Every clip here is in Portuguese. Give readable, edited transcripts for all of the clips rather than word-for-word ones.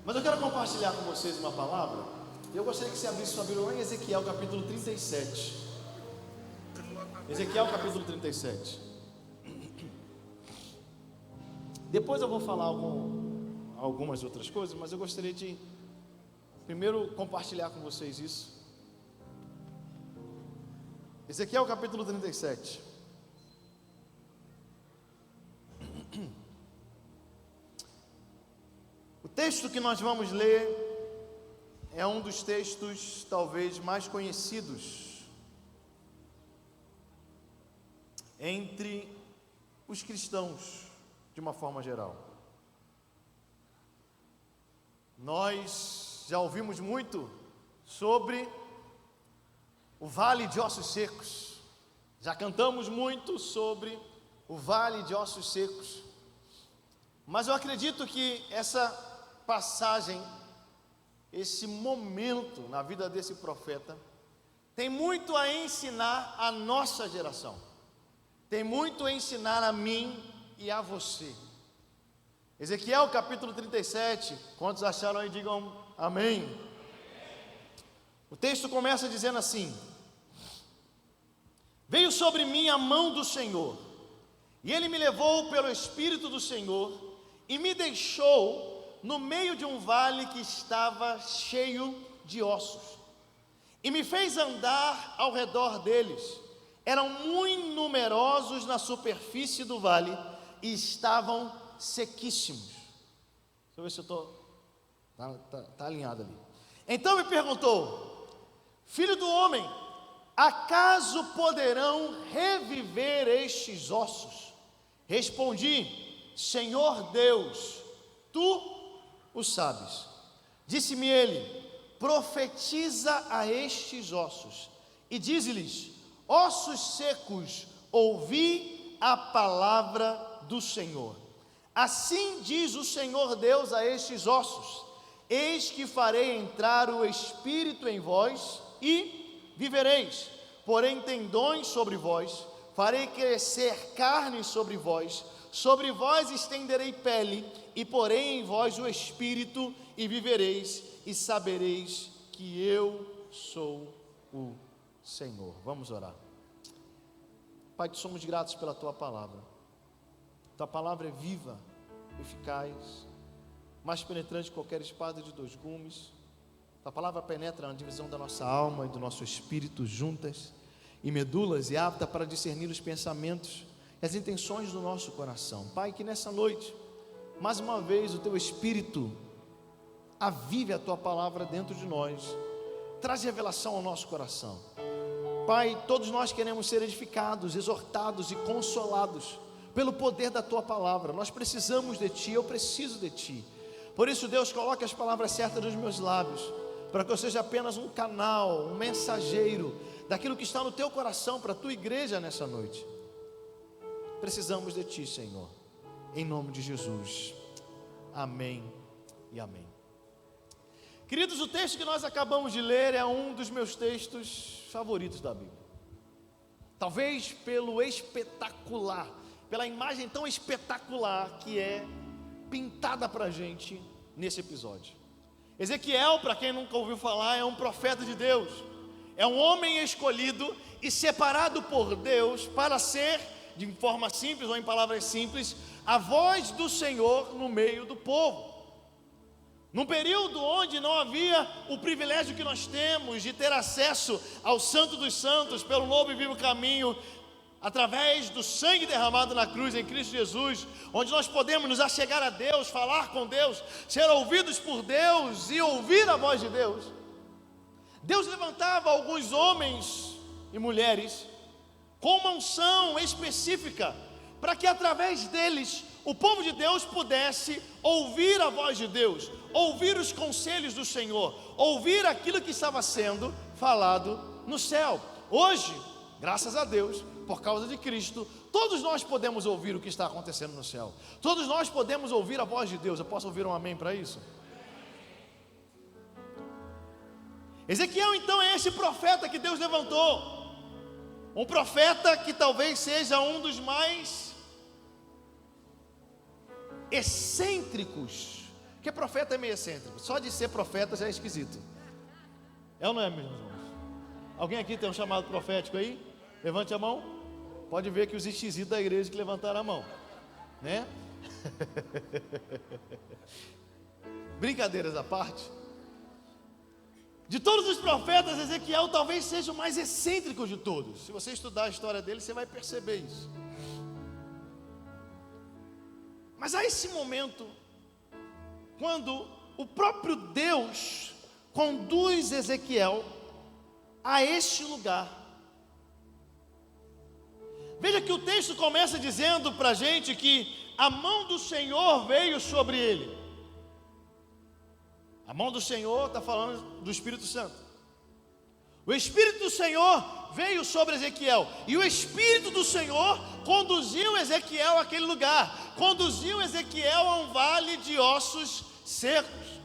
Mas eu quero compartilhar com vocês uma palavra. Eu gostaria que você abrisse sua Bíblia lá em Ezequiel capítulo 37. Ezequiel capítulo 37. Depois eu vou falar algumas outras coisas, mas eu gostaria de primeiro compartilhar com vocês isso. Ezequiel capítulo 37. O texto que nós vamos ler é um dos textos talvez mais conhecidos entre os cristãos de uma forma geral. Nós já ouvimos muito sobre o Vale de Ossos Secos, já cantamos muito sobre o Vale de Ossos Secos, mas eu acredito que essa passagem, esse momento na vida desse profeta, tem muito a ensinar a nossa geração, tem muito a ensinar a mim e a você. Ezequiel capítulo 37, quantos acharam aí, digam amém. O texto começa dizendo assim: veio sobre mim a mão do Senhor, e Ele me levou pelo Espírito do Senhor, e me deixou no meio de um vale que estava cheio de ossos, e me fez andar ao redor deles. Eram muito numerosos na superfície do vale, e estavam sequíssimos. Deixa eu ver se eu estou... Está alinhado ali. Então me perguntou: filho do homem, acaso poderão reviver estes ossos? Respondi: Senhor Deus, Tu o sabes. Disse-me ele: profetiza a estes ossos e dize-lhes: ossos secos, ouvi a palavra do Senhor. Assim diz o Senhor Deus a estes ossos: eis que farei entrar o Espírito em vós e vivereis, porém tendões sobre vós, farei crescer carne sobre vós estenderei pele, e porei em vós o Espírito, e vivereis, e sabereis que eu sou o Senhor. Vamos orar. Pai, te somos gratos pela Tua palavra. Tua palavra é viva, eficaz, mais penetrante que qualquer espada de 2 gumes. Tua palavra penetra na divisão da nossa alma e do nosso espírito, juntas e medulas, e apta para discernir os pensamentos e as intenções do nosso coração. Pai, que nessa noite, mais uma vez, o Teu Espírito avive a Tua palavra dentro de nós, traz revelação ao nosso coração. Pai, todos nós queremos ser edificados, exortados e consolados pelo poder da Tua palavra. Nós precisamos de Ti, eu preciso de Ti. Por isso, Deus, coloque as palavras certas nos meus lábios, para que eu seja apenas um canal, um mensageiro daquilo que está no Teu coração para a Tua igreja nessa noite. Precisamos de Ti, Senhor, em nome de Jesus, amém e amém. Queridos, o texto que nós acabamos de ler é um dos meus textos favoritos da Bíblia, talvez pelo espetacular, pela imagem tão espetacular que é pintada para a gente nesse episódio. Ezequiel, para quem nunca ouviu falar, é um profeta de Deus, é um homem escolhido e separado por Deus para ser, de forma simples ou em palavras simples, a voz do Senhor no meio do povo. Num período onde não havia o privilégio que nós temos de ter acesso ao Santo dos Santos pelo novo e vivo caminho, através do sangue derramado na cruz em Cristo Jesus, onde nós podemos nos achegar a Deus, falar com Deus, ser ouvidos por Deus e ouvir a voz de Deus. Deus levantava alguns homens e mulheres com uma unção específica, para que através deles o povo de Deus pudesse ouvir a voz de Deus, ouvir os conselhos do Senhor, ouvir aquilo que estava sendo falado no céu. Hoje, graças a Deus, por causa de Cristo, todos nós podemos ouvir o que está acontecendo no céu, todos nós podemos ouvir a voz de Deus. Eu posso ouvir um amém para isso? Ezequiel então é esse profeta que Deus levantou, um profeta que talvez seja um dos mais excêntricos que Porque profeta é meio excêntrico. Só de ser profeta já é esquisito. É ou não é, meus irmãos? Alguém aqui tem um chamado profético aí? Levante a mão. Pode ver que os esquisitos da igreja que levantaram a mão, né? Brincadeiras à parte. De todos os profetas, Ezequiel talvez seja o mais excêntrico de todos. Se você estudar a história dele, você vai perceber isso. Mas há esse momento, quando o próprio Deus conduz Ezequiel a este lugar. Veja que o texto começa dizendo para a gente que a mão do Senhor veio sobre ele. A mão do Senhor está falando do Espírito Santo. O Espírito do Senhor veio sobre Ezequiel. E o Espírito do Senhor conduziu Ezequiel àquele lugar. Conduziu Ezequiel a um vale de ossos secos.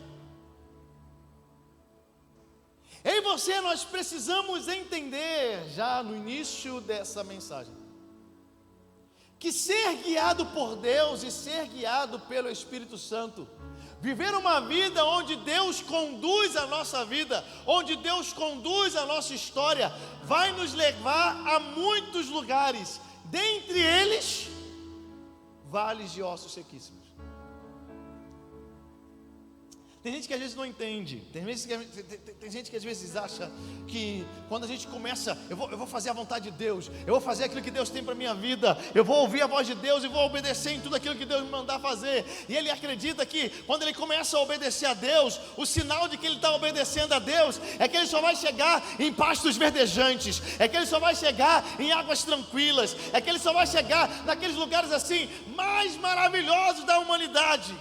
Eu e você, nós precisamos entender, já no início dessa mensagem, que ser guiado por Deus e ser guiado pelo Espírito Santo, viver uma vida onde Deus conduz a nossa vida, onde Deus conduz a nossa história, vai nos levar a muitos lugares, dentre eles, vales de ossos sequíssimos. Tem gente que às vezes não entende, tem gente que às vezes acha que quando a gente começa, eu vou fazer a vontade de Deus, eu vou fazer aquilo que Deus tem para a minha vida, eu vou ouvir a voz de Deus e vou obedecer em tudo aquilo que Deus me mandar fazer. E ele acredita que quando ele começa a obedecer a Deus, o sinal de que ele está obedecendo a Deus é que ele só vai chegar em pastos verdejantes, é que ele só vai chegar em águas tranquilas, é que ele só vai chegar naqueles lugares assim mais maravilhosos da humanidade.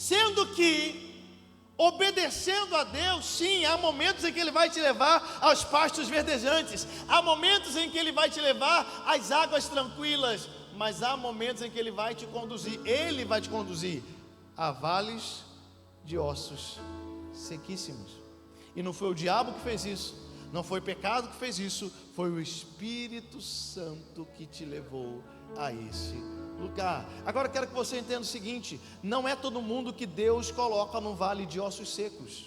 Sendo que, obedecendo a Deus, sim, há momentos em que Ele vai te levar aos pastos verdejantes, há momentos em que Ele vai te levar às águas tranquilas, mas há momentos em que Ele vai te conduzir a vales de ossos sequíssimos. E não foi o diabo que fez isso, não foi o pecado que fez isso, foi o Espírito Santo que te levou a esse lugar. Agora eu quero que você entenda o seguinte: não é todo mundo que Deus coloca num vale de ossos secos.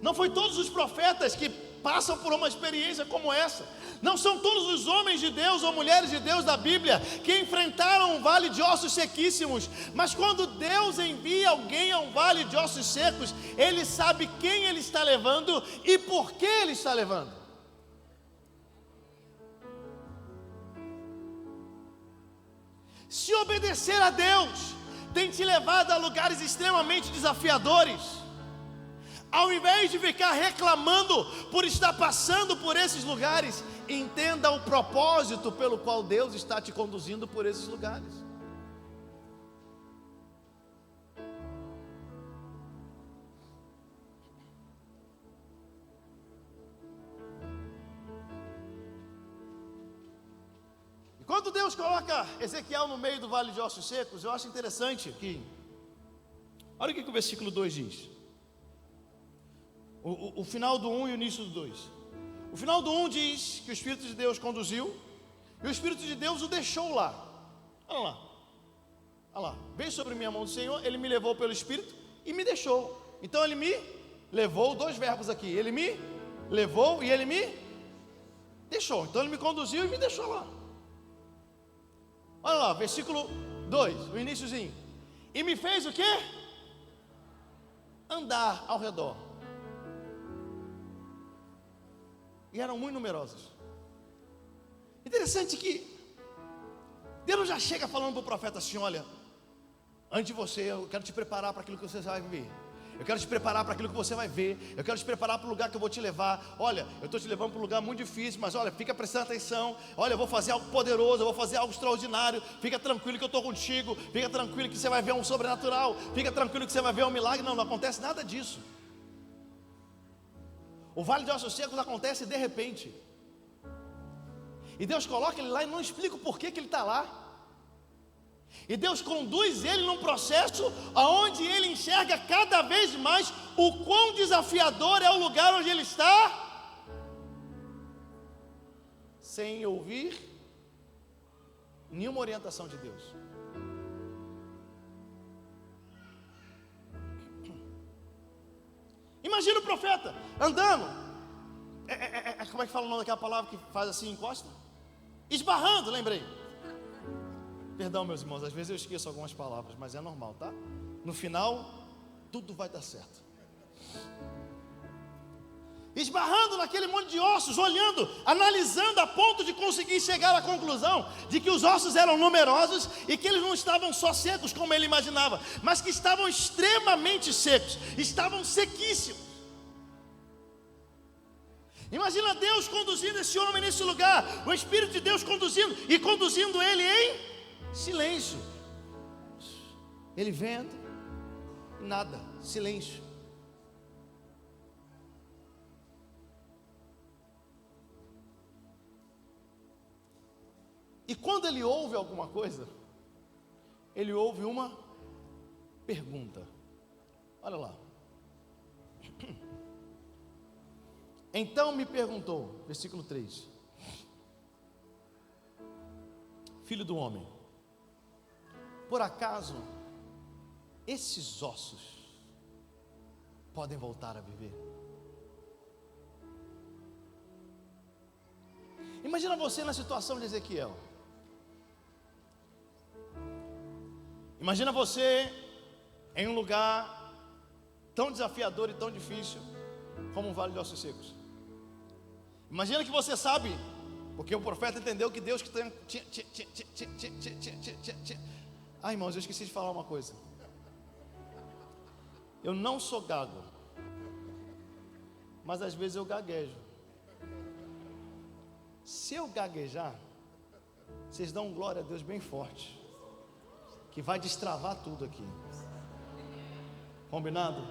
Não foi todos os profetas que passam por uma experiência como essa. Não são todos os homens de Deus ou mulheres de Deus da Bíblia que enfrentaram um vale de ossos sequíssimos. Mas quando Deus envia alguém a um vale de ossos secos, Ele sabe quem Ele está levando e por que Ele está levando. Se obedecer a Deus tem te levado a lugares extremamente desafiadores, ao invés de ficar reclamando por estar passando por esses lugares, entenda o propósito pelo qual Deus está te conduzindo por esses lugares. Quando Deus coloca Ezequiel no meio do vale de ossos secos, eu acho interessante que, olha o que o versículo 2 diz. O final do 1 e o início do 2. O final do 1 diz que o Espírito de Deus conduziu, e o Espírito de Deus o deixou lá. Olha lá. Olha lá. Veio sobre mim a mão do Senhor, Ele me levou pelo Espírito e me deixou. Então Ele me levou, dois verbos aqui. Ele me levou e Ele me deixou. Então Ele me conduziu e me deixou lá. Olha lá, versículo 2, o iniciozinho. E me fez o quê? Andar ao redor. E eram muito numerosos. Interessante que Deus já chega falando para o profeta assim: olha, antes de você, eu quero te preparar para aquilo que você vai viver. Eu quero te preparar para aquilo que você vai ver. Eu quero te preparar para o lugar que eu vou te levar. Olha, eu estou te levando para um lugar muito difícil, mas olha, fica prestando atenção. Olha, eu vou fazer algo poderoso, eu vou fazer algo extraordinário. Fica tranquilo que eu estou contigo. Fica tranquilo que você vai ver um sobrenatural. Fica tranquilo que você vai ver um milagre. Não acontece nada disso. O vale de ossos secos acontece de repente. E Deus coloca ele lá e não explica o porquê que ele está lá. E Deus conduz ele num processo onde ele enxerga cada vez mais o quão desafiador é o lugar onde ele está, sem ouvir nenhuma orientação de Deus. Imagina o profeta andando. Como é que fala o nome daquela palavra que faz assim, encosta? Esbarrando, lembrei. Perdão, meus irmãos, às vezes eu esqueço algumas palavras, mas é normal, tá? No final, tudo vai dar certo. Esbarrando naquele monte de ossos, olhando, analisando a ponto de conseguir chegar à conclusão de que os ossos eram numerosos e que eles não estavam só secos como ele imaginava, mas que estavam extremamente secos, estavam sequíssimos. Imagina Deus conduzindo esse homem nesse lugar, o Espírito de Deus conduzindo e conduzindo ele em silêncio. Ele vendo, nada, silêncio. E quando ele ouve alguma coisa, ele ouve uma pergunta. Olha lá. Então me perguntou, versículo 3: Filho do homem, por acaso esses ossos podem voltar a viver? Imagina você na situação de Ezequiel. Imagina você em um lugar tão desafiador e tão difícil como um vale de ossos secos. Imagina que você sabe, porque o profeta entendeu que Deus que tem. Ai, irmãos, eu esqueci de falar uma coisa. Eu não sou gago, mas às vezes eu gaguejo. Se eu gaguejar, vocês dão glória a Deus bem forte, que vai destravar tudo aqui. Combinado?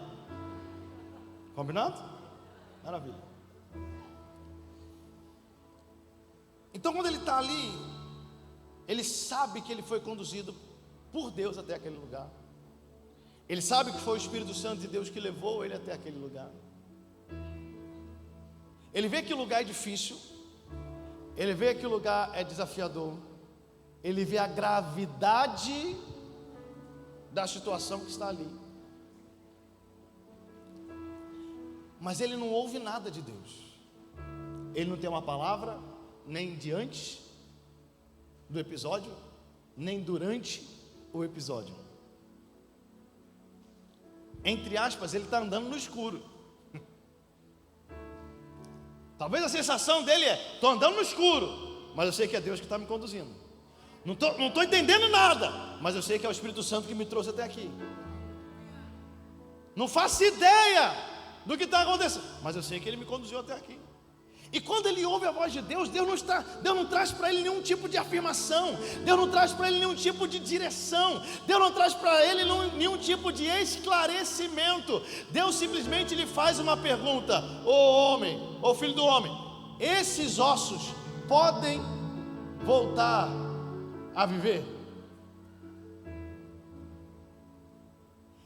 Combinado? Maravilha. Então quando ele está ali, ele sabe que ele foi conduzido por Deus até aquele lugar. Ele sabe que foi o Espírito Santo de Deus que levou ele até aquele lugar. Ele vê que o lugar é difícil. Ele vê que o lugar é desafiador. Ele vê a gravidade da situação que está ali. Mas ele não ouve nada de Deus. Ele não tem uma palavra, nem diante do episódio, nem durante o episódio. Entre aspas, ele está andando no escuro. Talvez a sensação dele é: estou andando no escuro, mas eu sei que é Deus que está me conduzindo. Não estou entendendo nada, mas eu sei que é o Espírito Santo que me trouxe até aqui. Não faço ideia do que está acontecendo, mas eu sei que Ele me conduziu até aqui. E quando ele ouve a voz de Deus, Deus não traz para ele nenhum tipo de afirmação, Deus não traz para ele nenhum tipo de direção, Deus não traz para ele nenhum tipo de esclarecimento. Deus simplesmente lhe faz uma pergunta: ô homem, ô filho do homem, esses ossos podem voltar a viver?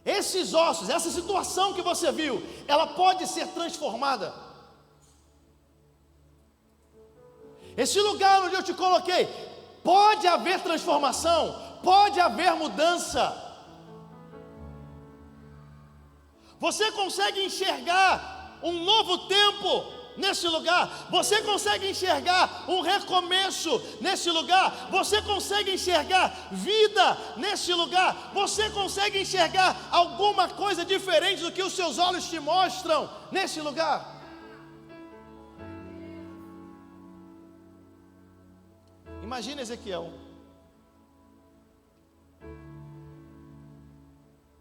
Esses ossos, essa situação que você viu, ela pode ser transformada? Esse lugar onde eu te coloquei, pode haver transformação, pode haver mudança. Você consegue enxergar um novo tempo nesse lugar? Você consegue enxergar um recomeço nesse lugar? Você consegue enxergar vida nesse lugar? Você consegue enxergar alguma coisa diferente do que os seus olhos te mostram nesse lugar? Imagina Ezequiel.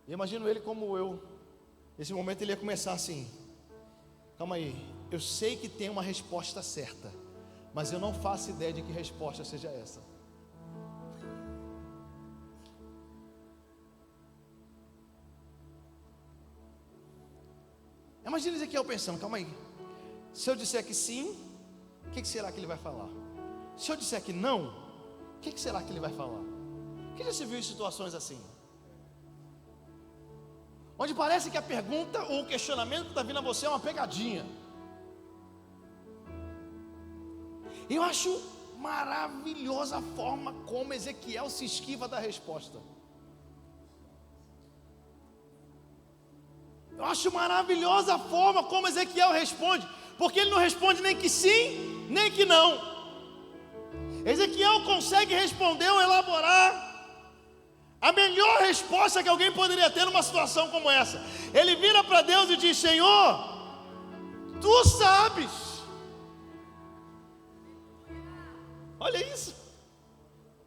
E imagino ele como eu. Nesse momento ele ia começar assim: calma aí, eu sei que tem uma resposta certa, mas eu não faço ideia de que resposta seja essa. Imagina Ezequiel pensando: calma aí, se eu disser que sim, o que será que ele vai falar? Se eu disser que não, o que será que ele vai falar? Quem já se viu em situações assim? Onde parece que a pergunta ou o questionamento que está vindo a você é uma pegadinha. E eu acho maravilhosa a forma como Ezequiel se esquiva da resposta. Eu Eu acho maravilhosa a forma como Ezequiel responde, porque ele não responde nem que sim, nem que não. Ezequiel consegue responder ou elaborar a melhor resposta que alguém poderia ter numa situação como essa. Ele vira para Deus e diz: Senhor, Tu sabes. Olha isso.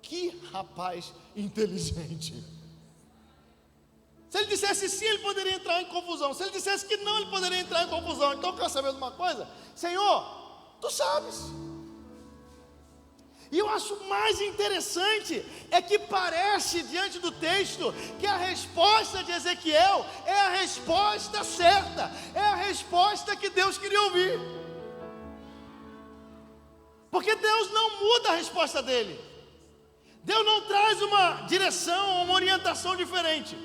Que rapaz inteligente. Se ele dissesse sim, ele poderia entrar em confusão. Se ele dissesse que não, ele poderia entrar em confusão. Então, quer saber de uma coisa? Senhor, Tu sabes. E eu acho mais interessante é que parece, diante do texto, que a resposta de Ezequiel é a resposta certa, é a resposta que Deus queria ouvir. Porque Deus não muda a resposta dele. Deus não traz uma direção, uma orientação diferente.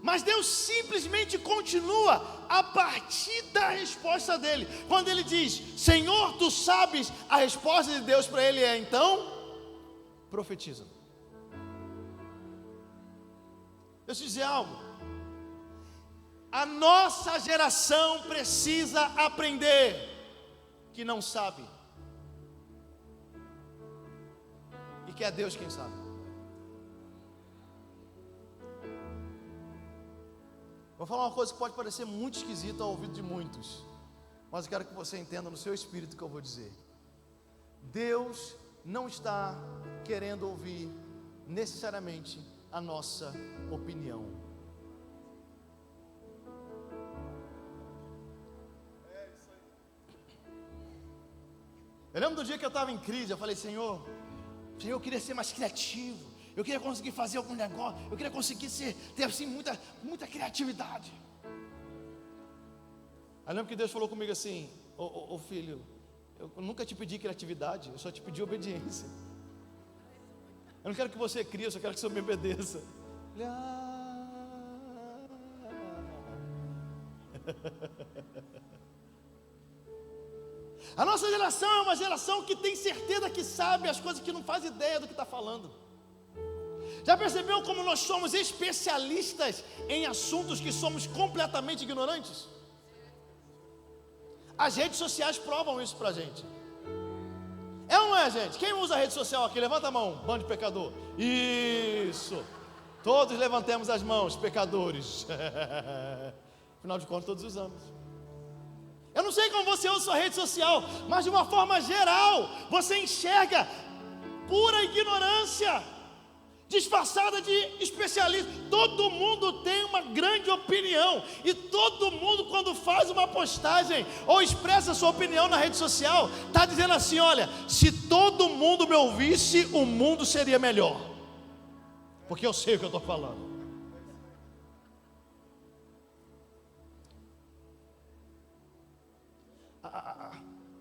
Mas Deus simplesmente continua a partir da resposta dele. Quando ele diz: Senhor, Tu sabes, a resposta de Deus para ele é: então, profetiza. Deixa eu dizer algo. A nossa geração precisa aprender que não sabe, e que é Deus quem sabe. Vou falar uma coisa que pode parecer muito esquisita ao ouvido de muitos, mas eu quero que você entenda no seu espírito o que eu vou dizer. Deus não está querendo ouvir necessariamente a nossa opinião. Eu lembro do dia que eu estava em crise, eu falei: Senhor, eu queria ser mais criativo. Eu queria conseguir fazer algum negócio. Eu queria conseguir ter assim muita criatividade. Aí lembro que Deus falou comigo assim: ô filho, eu nunca te pedi criatividade, eu só te pedi obediência. Eu não quero que você crie, eu só quero que você me obedeça. A nossa geração é uma geração que tem certeza que sabe as coisas, que não faz ideia do que está falando. Já percebeu como nós somos especialistas em assuntos que somos completamente ignorantes? As redes sociais provam isso pra gente. É ou não é, gente? Quem usa a rede social aqui? Levanta a mão, bando de pecador. Isso. Todos levantemos as mãos, pecadores. Afinal de contas, todos usamos. Eu não sei como você usa a sua rede social, mas de uma forma geral, você enxerga pura ignorância, disfarçada de especialista. Todo mundo tem uma grande opinião, e todo mundo, quando faz uma postagem ou expressa sua opinião na rede social, está dizendo assim: olha, se todo mundo me ouvisse, o mundo seria melhor, porque eu sei o que eu estou falando.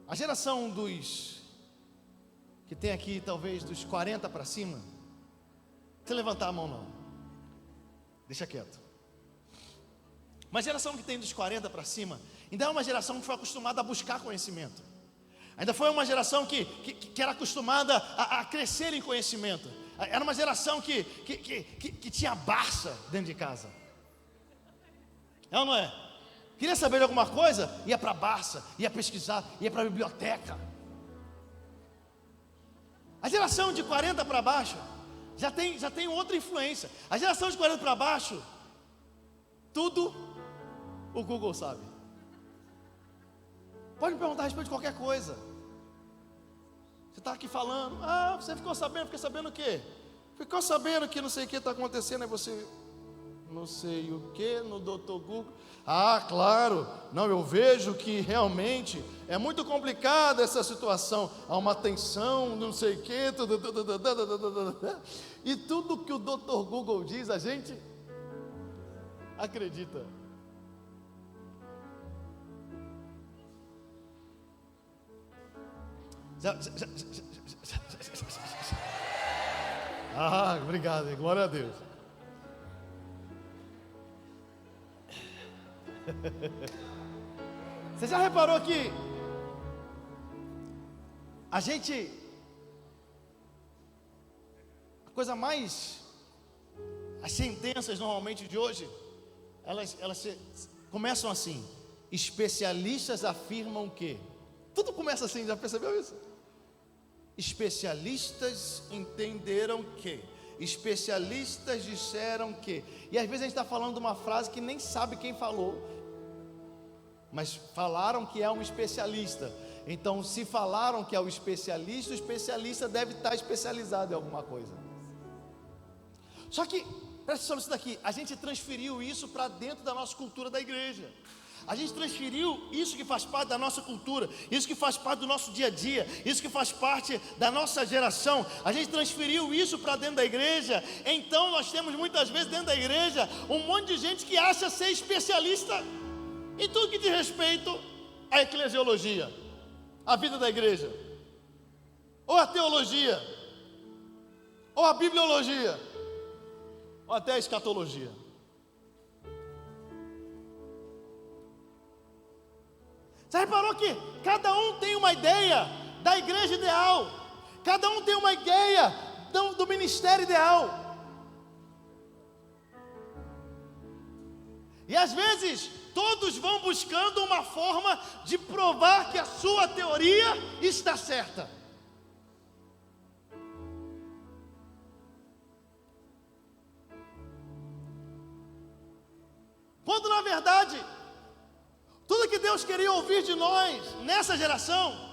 A geração dos que tem aqui, talvez dos 40 para cima, não levantar a mão não, deixa quieto. Uma geração que tem dos 40 para cima ainda é uma geração que foi acostumada a buscar conhecimento. Ainda foi uma geração que era acostumada a crescer em conhecimento. Era uma geração que tinha Barça dentro de casa. É ou não é? Queria saber de alguma coisa? Ia para a Barça, ia pesquisar, ia para a biblioteca. A geração de 40 para baixo já tem outra influência. A geração de 40 para baixo, tudo o Google sabe. Pode me perguntar a respeito de qualquer coisa. Você está aqui falando: você ficou sabendo? Fiquei sabendo o quê? Ficou sabendo que não sei o que está acontecendo. Aí você: não sei o que, no Dr. Google. Claro, não, eu vejo que realmente é muito complicada essa situação. Há uma tensão, não sei o que. E tudo que o Dr. Google diz, a gente acredita. Obrigado, glória a Deus. Você já reparou que a coisa mais, as sentenças normalmente de hoje, elas começam assim: especialistas afirmam que. Tudo começa assim, já percebeu isso? Especialistas entenderam que. Especialistas disseram que. E às vezes a gente está falando de uma frase que nem sabe quem falou, mas falaram que é um especialista. Então, se falaram que é o especialista deve estar especializado em alguma coisa. Só que, presta atenção nisso daqui, a gente transferiu isso para dentro da nossa cultura da igreja. A gente transferiu isso que faz parte da nossa cultura, isso que faz parte do nosso dia a dia, isso que faz parte da nossa geração. A gente transferiu isso para dentro da igreja. Então nós temos muitas vezes dentro da igreja um monte de gente que acha ser especialista em tudo que diz respeito à eclesiologia, à vida da igreja, ou à teologia, ou à bibliologia, ou até à escatologia. Você reparou que cada um tem uma ideia da igreja ideal, cada um tem uma ideia do ministério ideal. E às vezes todos vão buscando uma forma de provar que a sua teoria está certa. Quando na verdade tudo que Deus queria ouvir de nós nessa geração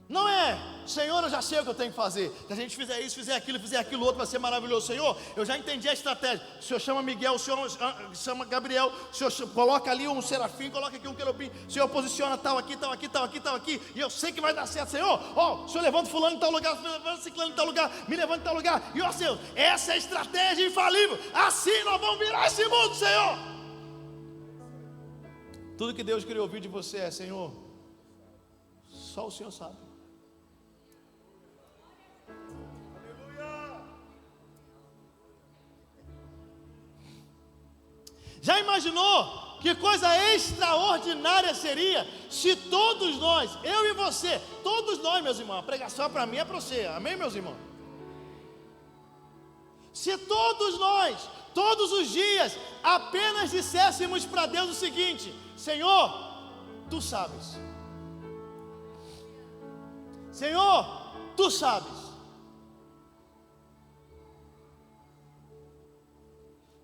não é: Senhor, eu já sei o que eu tenho que fazer. Se a gente fizer isso, fizer aquilo outro, vai ser maravilhoso. Senhor, eu já entendi a estratégia. O Senhor chama Miguel, o Senhor chama Gabriel, o Senhor coloca ali um serafim, coloca aqui um querubim. O Senhor posiciona tal aqui, tal aqui, tal aqui, tal aqui. E eu sei que vai dar certo. Senhor, o Senhor levanta fulano em tal lugar, levanta ciclano em tal lugar, me levanta em tal lugar. E Senhor, essa é a estratégia infalível. Assim nós vamos virar esse mundo, Senhor. Tudo que Deus queria ouvir de você é: Senhor, só o Senhor sabe. Aleluia. Já imaginou que coisa extraordinária seria se todos nós, eu e você, todos nós, meus irmãos, a pregação para mim é para você, amém, meus irmãos? Se todos nós, todos os dias, apenas disséssemos para Deus o seguinte: Senhor, Tu sabes. Senhor, Tu sabes.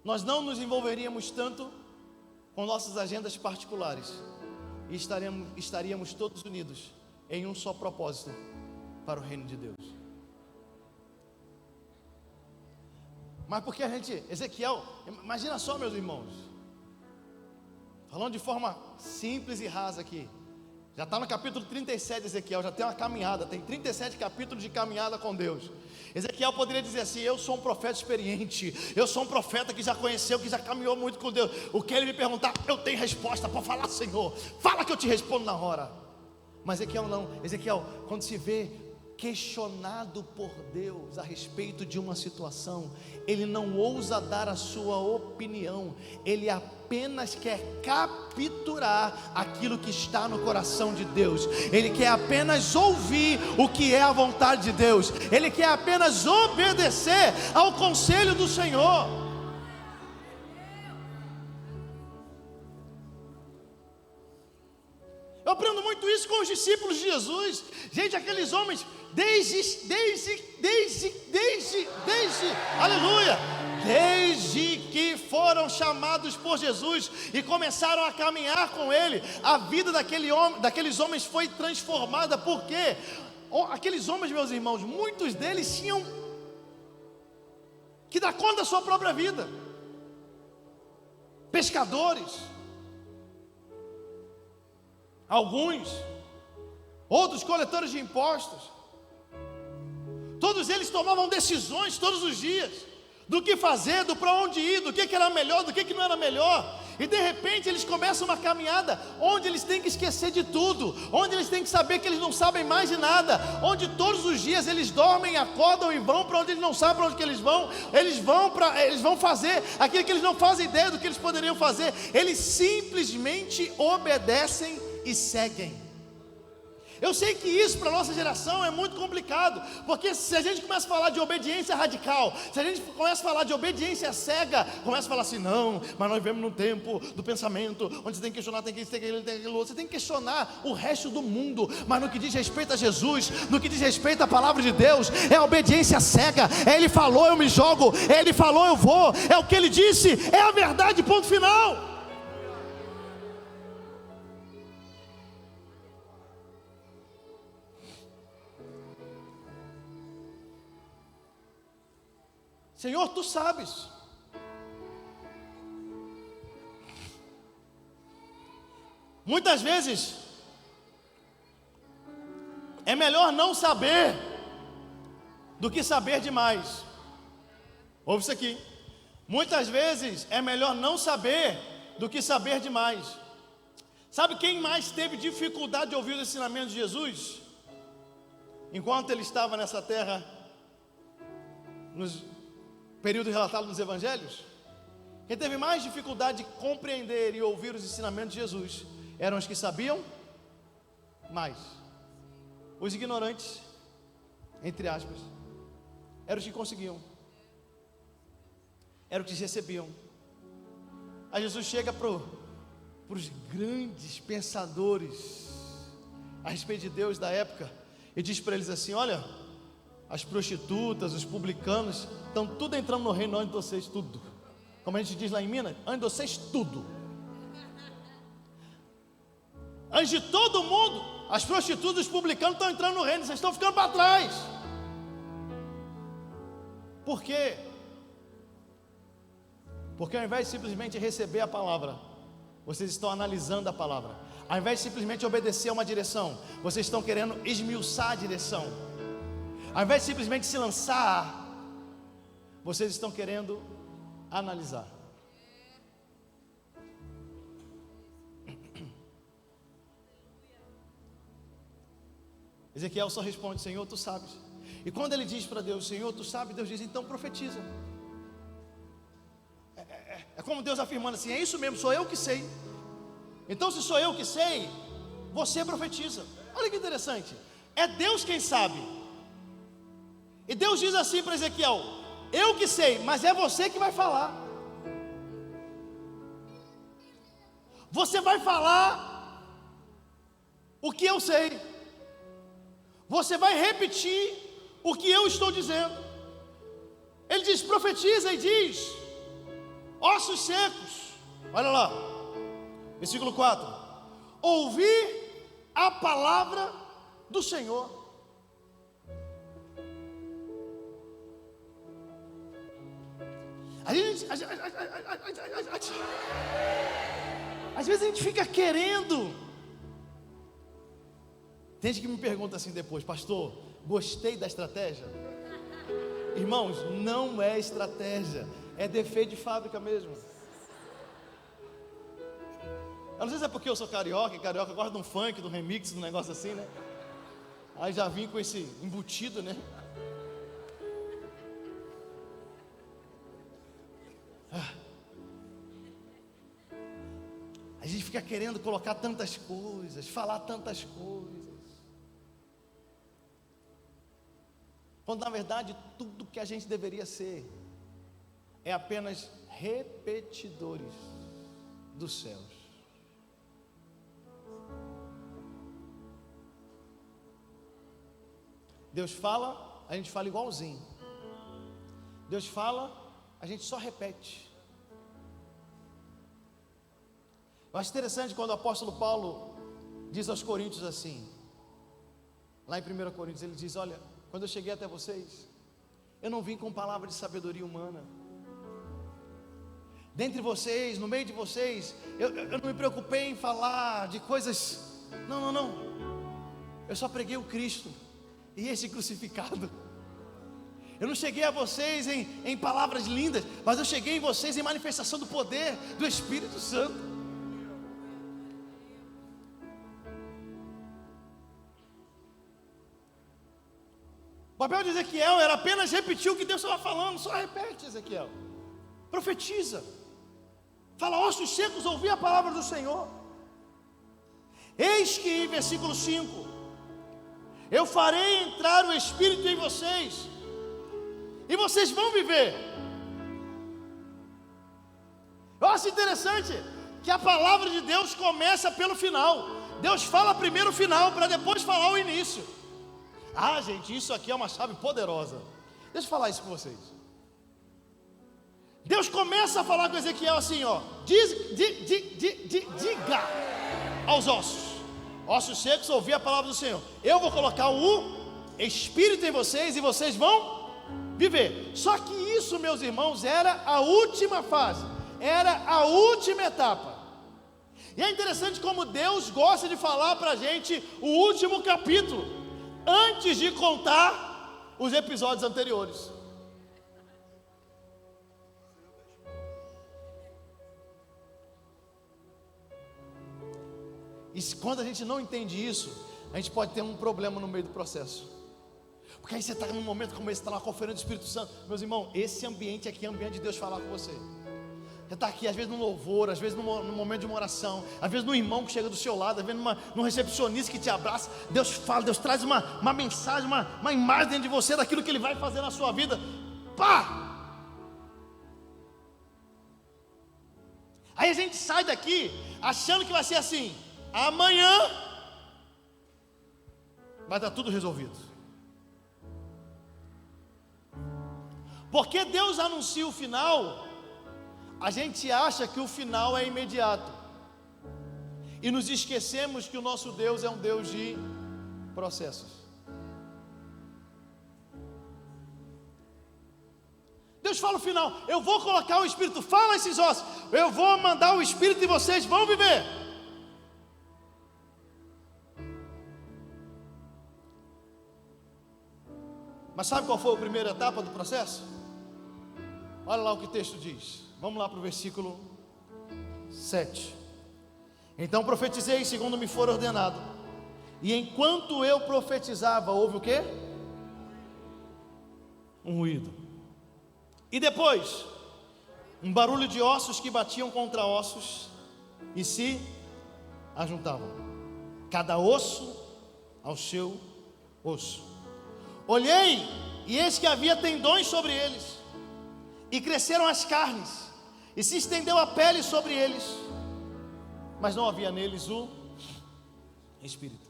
Nós não nos envolveríamos tanto com nossas agendas particulares e estaríamos todos unidos em um só propósito para o reino de Deus. Mas porque a gente, Ezequiel, imagina só, meus irmãos, falando de forma simples e rasa aqui, já está no capítulo 37 de Ezequiel, já tem uma caminhada, tem 37 capítulos de caminhada com Deus. Ezequiel poderia dizer assim: eu sou um profeta experiente, eu sou um profeta que já conheceu, que já caminhou muito com Deus. O que ele me perguntar, eu tenho resposta para falar. Senhor, fala que eu te respondo na hora. Mas Ezequiel não. Ezequiel, quando se vê questionado por Deus a respeito de uma situação, ele não ousa dar a sua opinião, ele apenas quer capturar aquilo que está no coração de Deus. Ele quer apenas ouvir o que é a vontade de Deus, ele quer apenas obedecer ao conselho do Senhor. Eu aprendo muito isso com os discípulos de Jesus. Gente, aqueles homens aleluia, desde que foram chamados por Jesus e começaram a caminhar com Ele, a vida daqueles homens foi transformada. Porque aqueles homens, meus irmãos, muitos deles tinham que dar conta da sua própria vida. Pescadores, alguns, outros coletores de impostos. Todos eles tomavam decisões todos os dias do que fazer, do para onde ir, do que era melhor, do que não era melhor. E de repente eles começam uma caminhada onde eles têm que esquecer de tudo, onde eles têm que saber que eles não sabem mais de nada, onde todos os dias eles dormem, acordam e vão para onde eles não sabem para onde que eles vão fazer aquilo que eles não fazem ideia do que eles poderiam fazer. Eles simplesmente obedecem e seguem. Eu sei que isso para a nossa geração é muito complicado, porque se a gente começa a falar de obediência radical, se a gente começa a falar de obediência cega, começa a falar assim, não, mas nós vivemos num tempo do pensamento, onde você tem que questionar, tem que isso, tem aquilo, tem aquilo outro. Você tem que questionar o resto do mundo, mas no que diz respeito a Jesus, no que diz respeito à palavra de Deus, é a obediência cega. Ele falou, eu me jogo, ele falou, eu vou, é o que ele disse, é a verdade, ponto final. Senhor, tu sabes. Muitas vezes é melhor não saber do que saber demais. Ouve isso aqui. Muitas vezes é melhor não saber do que saber demais. Sabe quem mais teve dificuldade de ouvir os ensinamentos de Jesus? Enquanto ele estava nessa terra, nos período relatado nos evangelhos, quem teve mais dificuldade de compreender e ouvir os ensinamentos de Jesus eram os que sabiam mais. Os ignorantes, entre aspas, eram os que conseguiam, eram os que recebiam. Aí Jesus chega para os grandes pensadores a respeito de Deus da época e diz para eles assim: olha, as prostitutas, os publicanos, estão tudo entrando no reino antes de vocês, tudo. Como a gente diz lá em Minas, antes de vocês, tudo. Antes de todo mundo, as prostitutas, os publicanos estão entrando no reino, vocês estão ficando para trás. Por quê? Porque ao invés de simplesmente receber a palavra, vocês estão analisando a palavra. Ao invés de simplesmente obedecer a uma direção, vocês estão querendo esmiuçar a direção. Ao invés de simplesmente se lançar, vocês estão querendo analisar. Ezequiel só responde: Senhor, tu sabes. E quando ele diz para Deus: Senhor, tu sabes, Deus diz: então profetiza. É como Deus afirmando assim: é isso mesmo, sou eu que sei. Então, se sou eu que sei, você profetiza. Olha que interessante, é Deus quem sabe. E Deus diz assim para Ezequiel: eu que sei, mas é você que vai falar. Você vai falar o que eu sei. Você vai repetir o que eu estou dizendo. Ele diz: profetiza, e diz: ossos secos. Olha lá, versículo 4: ouvir a palavra do Senhor. Às vezes a gente fica querendo. Tem gente que me pergunta assim depois: pastor, gostei da estratégia? Irmãos, não é estratégia, é defeito de fábrica mesmo. Eu não sei se é porque eu sou carioca, e carioca gosta de um funk, de um remix, de um negócio assim, né? Aí já vim com esse embutido, né? A gente fica querendo colocar tantas coisas, falar tantas coisas, quando na verdade tudo que a gente deveria ser é apenas repetidores dos céus. Deus fala, a gente fala igualzinho. Deus fala, a gente só repete. Eu acho interessante quando o apóstolo Paulo diz aos coríntios assim, lá em 1 Coríntios, ele diz: olha, quando eu cheguei até vocês, eu não vim com palavra de sabedoria humana. Dentre vocês, no meio de vocês, eu não me preocupei em falar de coisas, não, eu só preguei o Cristo e esse crucificado. Eu não cheguei a vocês em palavras lindas, mas eu cheguei em vocês em manifestação do poder do Espírito Santo. O papel de Ezequiel era apenas repetir o que Deus estava falando. Só repete, Ezequiel. Profetiza. Fala: ossos secos, ouvi a palavra do Senhor. Eis que, versículo 5, Eu farei entrar o Espírito em vocês, e vocês vão viver. Eu acho interessante que a palavra de Deus começa pelo final. Deus fala primeiro o final, para depois falar o início. Ah, gente, isso aqui é uma chave poderosa. Deixa eu falar isso com vocês. Deus começa a falar com Ezequiel assim, ó. Diga aos ossos secos, ouvir a palavra do Senhor. Eu vou colocar o Espírito em vocês e vocês vão viver. Só que isso, meus irmãos, era a última fase, era a última etapa. E é interessante como Deus gosta de falar para a gente o último capítulo, antes de contar os episódios anteriores. E quando a gente não entende isso, a gente pode ter um problema no meio do processo. Porque aí você está num momento como esse, está na conferência do Espírito Santo. Meus irmãos, esse ambiente aqui é o ambiente de Deus falar com você. Você está aqui, às vezes no louvor, às vezes no momento de uma oração, às vezes no irmão que chega do seu lado, às vezes num recepcionista que te abraça. Deus fala, Deus traz uma mensagem, uma imagem dentro de você daquilo que Ele vai fazer na sua vida. Pá! Aí a gente sai daqui achando que vai ser assim: amanhã vai estar tudo resolvido. Porque Deus anuncia o final, a gente acha que o final é imediato. E nos esquecemos que o nosso Deus é um Deus de processos. Deus fala o final: eu vou colocar o Espírito, fala esses ossos, eu vou mandar o Espírito e vocês vão viver. Mas sabe qual foi a primeira etapa do processo? Olha lá o que o texto diz. Vamos lá para o versículo 7. Então profetizei segundo me for ordenado. E enquanto eu profetizava, houve o quê? Um ruído. E depois, um barulho de ossos que batiam contra ossos e se ajuntavam, cada osso ao seu osso. Olhei, e eis que havia tendões sobre eles, e cresceram as carnes, e se estendeu a pele sobre eles, mas não havia neles o Espírito.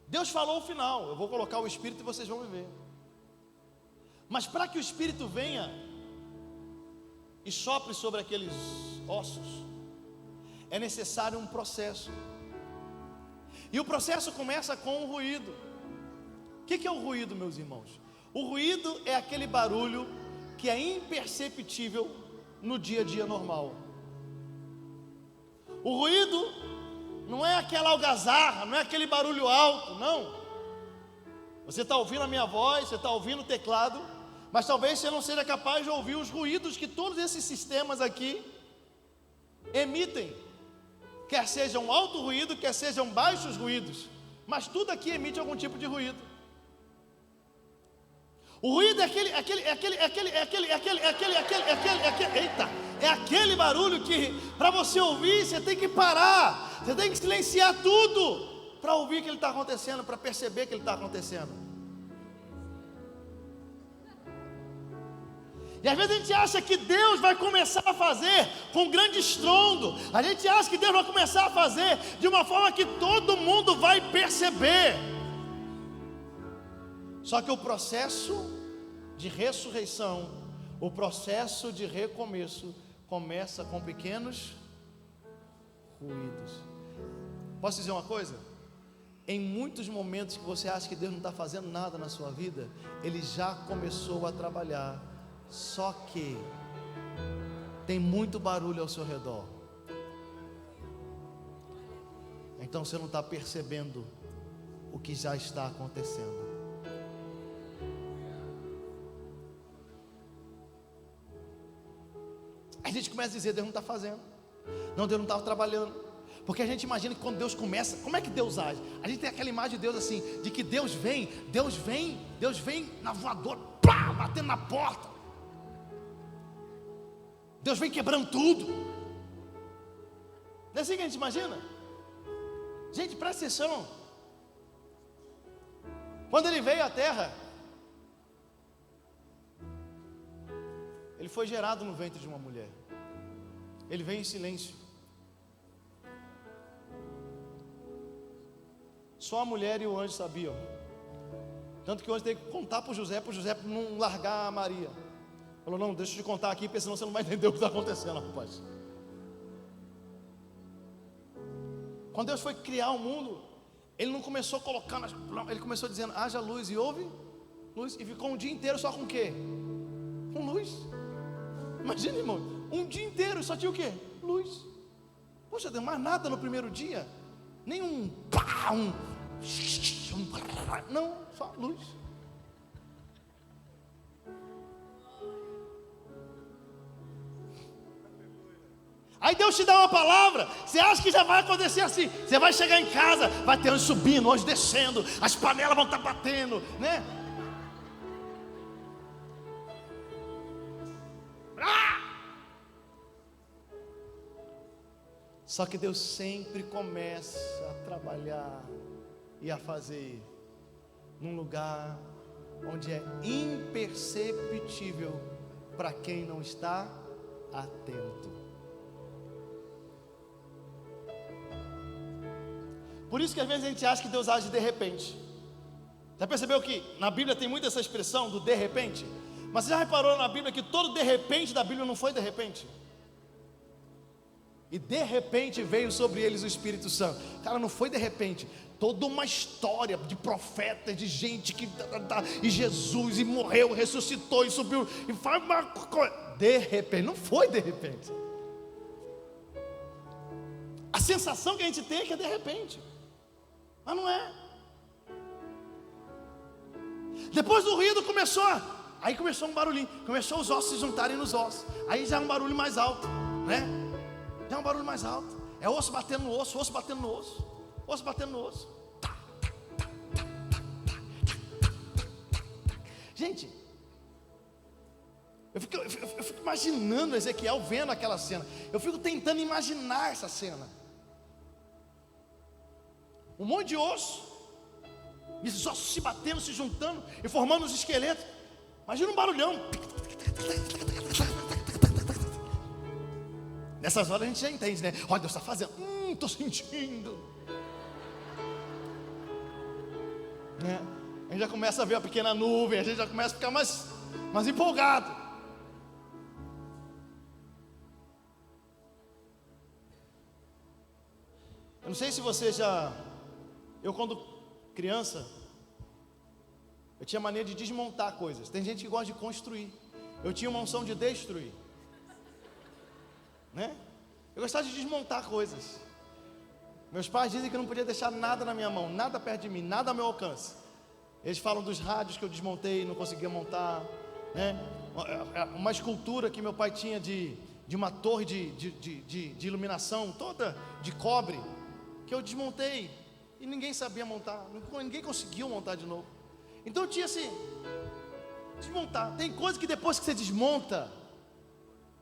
Deus falou o final: eu vou colocar o Espírito e vocês vão viver. Mas para que o Espírito venha e sopre sobre aqueles ossos, é necessário um processo. E o processo começa com um ruído. O que é o ruído, meus irmãos? O ruído é aquele barulho que é imperceptível no dia a dia normal. O ruído não é aquela algazarra, não é aquele barulho alto, não. Você está ouvindo a minha voz, você está ouvindo o teclado, mas talvez você não seja capaz de ouvir os ruídos que todos esses sistemas aqui emitem. Quer sejam alto ruído, quer sejam baixos ruídos, mas tudo aqui emite algum tipo de ruído. O ruído é aquele barulho que para você ouvir você tem que parar, você tem que silenciar tudo para ouvir o que ele está acontecendo, para perceber que ele está acontecendo. E às vezes a gente acha que Deus vai começar a fazer com grande estrondo, a gente acha que Deus vai começar a fazer de uma forma que todo mundo vai perceber. Só que o processo de ressurreição, o processo de recomeço, começa com pequenos ruídos. Posso dizer uma coisa? Em muitos momentos que você acha que Deus não está fazendo nada na sua vida, Ele já começou a trabalhar, só que tem muito barulho ao seu redor. Então você não está percebendo o que já está acontecendo. A gente começa a dizer: Deus não está fazendo, não, Deus não está trabalhando. Porque a gente imagina que quando Deus começa, como é que Deus age? A gente tem aquela imagem de Deus assim, de que Deus vem na voadora, pá, batendo na porta. Deus vem quebrando tudo. Não é assim que a gente imagina? Gente, presta atenção. Quando ele veio à terra, ele foi gerado no ventre de uma mulher. Ele veio em silêncio. Só a mulher e o anjo sabiam. Tanto que o anjo teve que contar para o José não largar a Maria. Falou, não, deixa eu te contar aqui, porque senão você não vai entender o que está acontecendo, rapaz. Quando Deus foi criar o mundo, Ele não começou a colocar, Ele começou dizendo, haja luz, e houve luz, e ficou um dia inteiro só com o quê? Com luz. Imagina, irmão, um dia inteiro só tinha o quê? Luz. Poxa, deu mais nada no primeiro dia, nem não, só luz. Aí Deus te dá uma palavra, você acha que já vai acontecer assim? Você vai chegar em casa, vai ter anjo subindo, anjo descendo, as panelas vão estar batendo, né? Só que Deus sempre começa a trabalhar e a fazer num lugar onde é imperceptível para quem não está atento. Por isso que às vezes a gente acha que Deus age de repente. Já percebeu que na Bíblia tem muito essa expressão do de repente? Mas você já reparou na Bíblia que todo de repente da Bíblia não foi de repente? E de repente veio sobre eles o Espírito Santo. Cara, não foi de repente. Toda uma história de profetas, de gente que e Jesus, e morreu, ressuscitou e subiu, e faz uma coisa. De repente, não foi de repente. A sensação que a gente tem é que é de repente, mas não é. Depois do ruído aí começou um barulhinho, começou os ossos se juntarem nos ossos. Aí já é um barulho mais alto, né? Já é um barulho mais alto. É osso batendo no osso, osso batendo no osso, osso batendo no osso. Gente, eu fico imaginando Ezequiel vendo aquela cena. Eu fico tentando imaginar essa cena. Um monte de osso, e esses ossos se batendo, se juntando e formando os esqueletos. Imagina um barulhão. Nessas horas a gente já entende, né? Olha, Deus está fazendo. Estou sentindo. Né? A gente já começa a ver a pequena nuvem, a gente já começa a ficar mais empolgado. Eu não sei se você já... Eu quando criança, eu tinha mania de desmontar coisas. Tem gente que gosta de construir. Eu tinha uma unção de destruir, né? Eu gostava de desmontar coisas. Meus pais dizem que eu não podia deixar nada na minha mão, nada perto de mim, nada ao meu alcance. Eles falam dos rádios que eu desmontei e não conseguia montar, né? Uma escultura que meu pai tinha de uma torre de iluminação toda de cobre, que eu desmontei e ninguém sabia montar, ninguém conseguiu montar de novo. Então eu tinha assim, desmontar. Tem coisa que depois que você desmonta,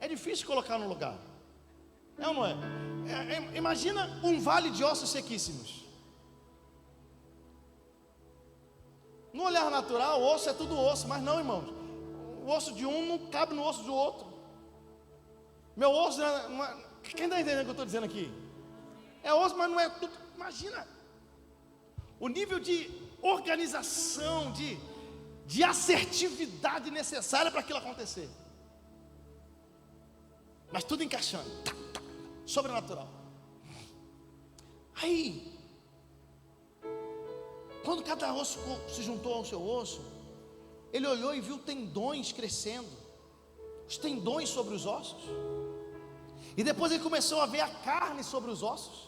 é difícil colocar no lugar. É ou não é? Imagina um vale de ossos sequíssimos. No olhar natural, o osso é tudo osso, mas não, irmãos. O osso de um não cabe no osso do outro. Meu osso não é... Quem está entendendo o que eu estou dizendo aqui? É osso, mas não é tudo. Imagina o nível de organização, de assertividade necessária para aquilo acontecer. Mas tudo encaixando, sobrenatural. Aí, quando cada osso se juntou ao seu osso, ele olhou e viu tendões crescendo, os tendões sobre os ossos, e depois ele começou a ver a carne sobre os ossos.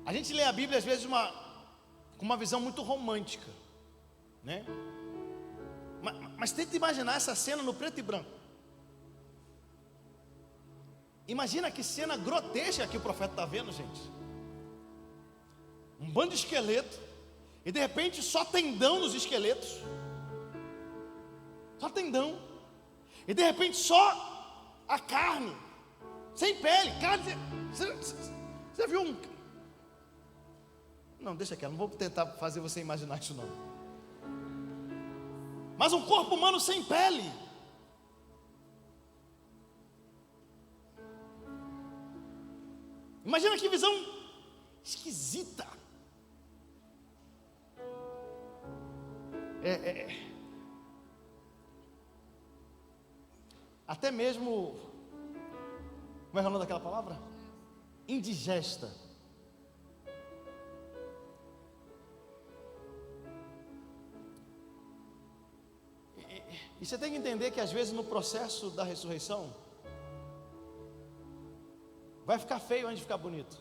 A gente lê a Bíblia às vezes com uma visão muito romântica, né? Mas tenta imaginar essa cena no preto e branco. Imagina que cena grotesca que o profeta está vendo, gente. Um bando de esqueleto, e de repente só tendão nos esqueletos. Só tendão. E de repente só a carne, sem pele. Carne, você viu Não, deixa quieto, não vou tentar fazer você imaginar isso não. Mas um corpo humano sem pele. Imagina que visão esquisita. Até mesmo, como é o nome daquela palavra? Indigesta. E você tem que entender que às vezes no processo da ressurreição vai ficar feio antes de ficar bonito.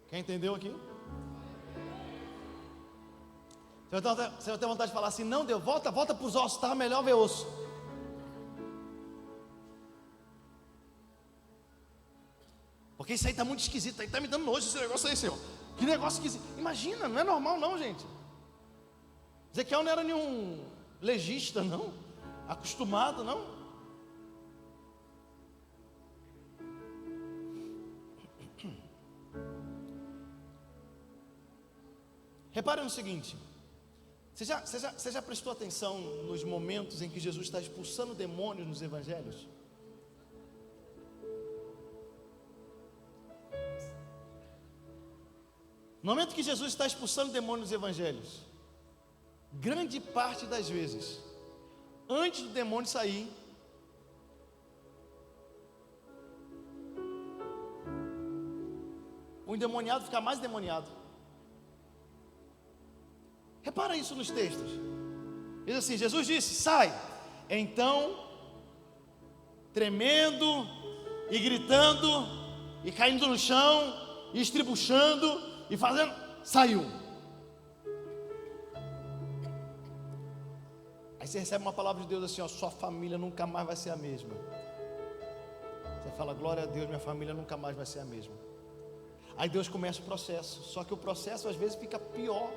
Quem entendeu aqui? Você vai ter vontade de falar assim: não, Deus, volta para os ossos, tá melhor ver osso. Porque isso aí está muito esquisito, aí está me dando nojo esse negócio aí, Senhor. Que negócio esquisito. Imagina, não é normal não, gente. Ezequiel não era nenhum legista, não. Acostumado, não. Repare no seguinte. Você já prestou atenção nos momentos em que Jesus está expulsando demônios nos evangelhos? No momento que Jesus está expulsando demônios nos evangelhos, grande parte das vezes, antes do demônio sair, o endemoniado fica mais endemoniado. Repara isso nos textos. Diz assim: Jesus disse, sai. Então, tremendo e gritando e caindo no chão e estribuchando e fazendo, saiu. Aí você recebe uma palavra de Deus assim, ó: sua família nunca mais vai ser a mesma. Você fala, glória a Deus, minha família nunca mais vai ser a mesma. Aí Deus começa o processo, só que o processo às vezes fica pior.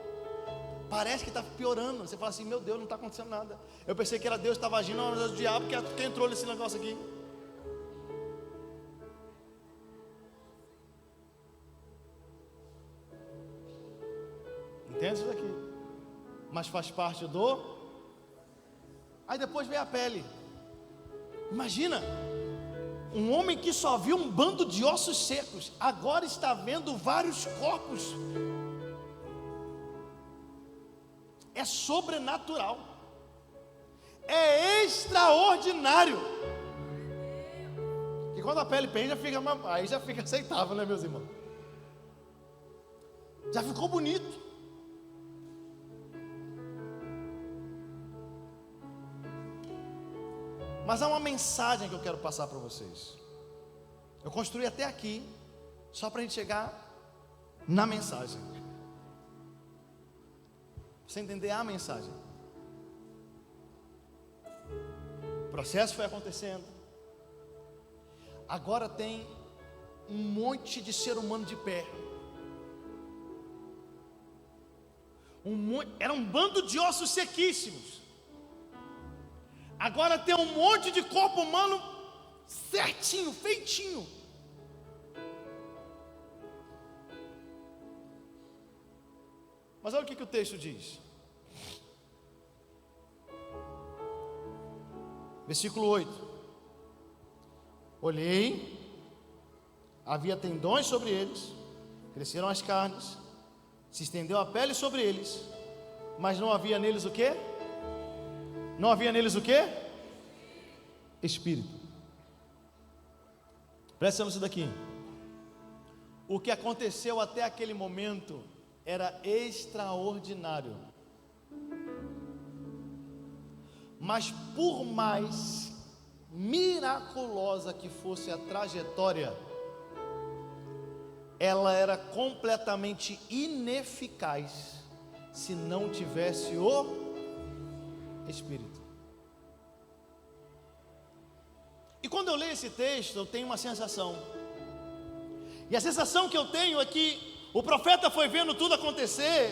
Parece que está piorando. Você fala assim, meu Deus, não está acontecendo nada. Eu pensei que era Deus que estava agindo, mas era o diabo que entrou nesse negócio aqui. Entende isso daqui? Mas faz parte do... Aí depois vem a pele. Imagina, um homem que só viu um bando de ossos secos, agora está vendo vários corpos. É sobrenatural, é extraordinário. E quando a pele pende, aí já fica aceitável, né, meus irmãos? Já ficou bonito. Mas há uma mensagem que eu quero passar para vocês. Eu construí até aqui só para a gente chegar na mensagem. Você entender a mensagem. O processo foi acontecendo. Agora tem um monte de ser humano de pé. Era um bando de ossos sequíssimos. Agora tem um monte de corpo humano certinho, feitinho. Mas olha o que o texto diz. Versículo 8. Olhei, havia tendões sobre eles, cresceram as carnes, se estendeu a pele sobre eles, mas não havia neles o quê? Não havia neles o quê? Espírito. Presta atenção nisso daqui. O que aconteceu até aquele momento era extraordinário. Mas por mais miraculosa que fosse a trajetória, ela era completamente ineficaz se não tivesse o Espírito. E quando eu leio esse texto, eu tenho uma sensação. E a sensação que eu tenho é que o profeta foi vendo tudo acontecer,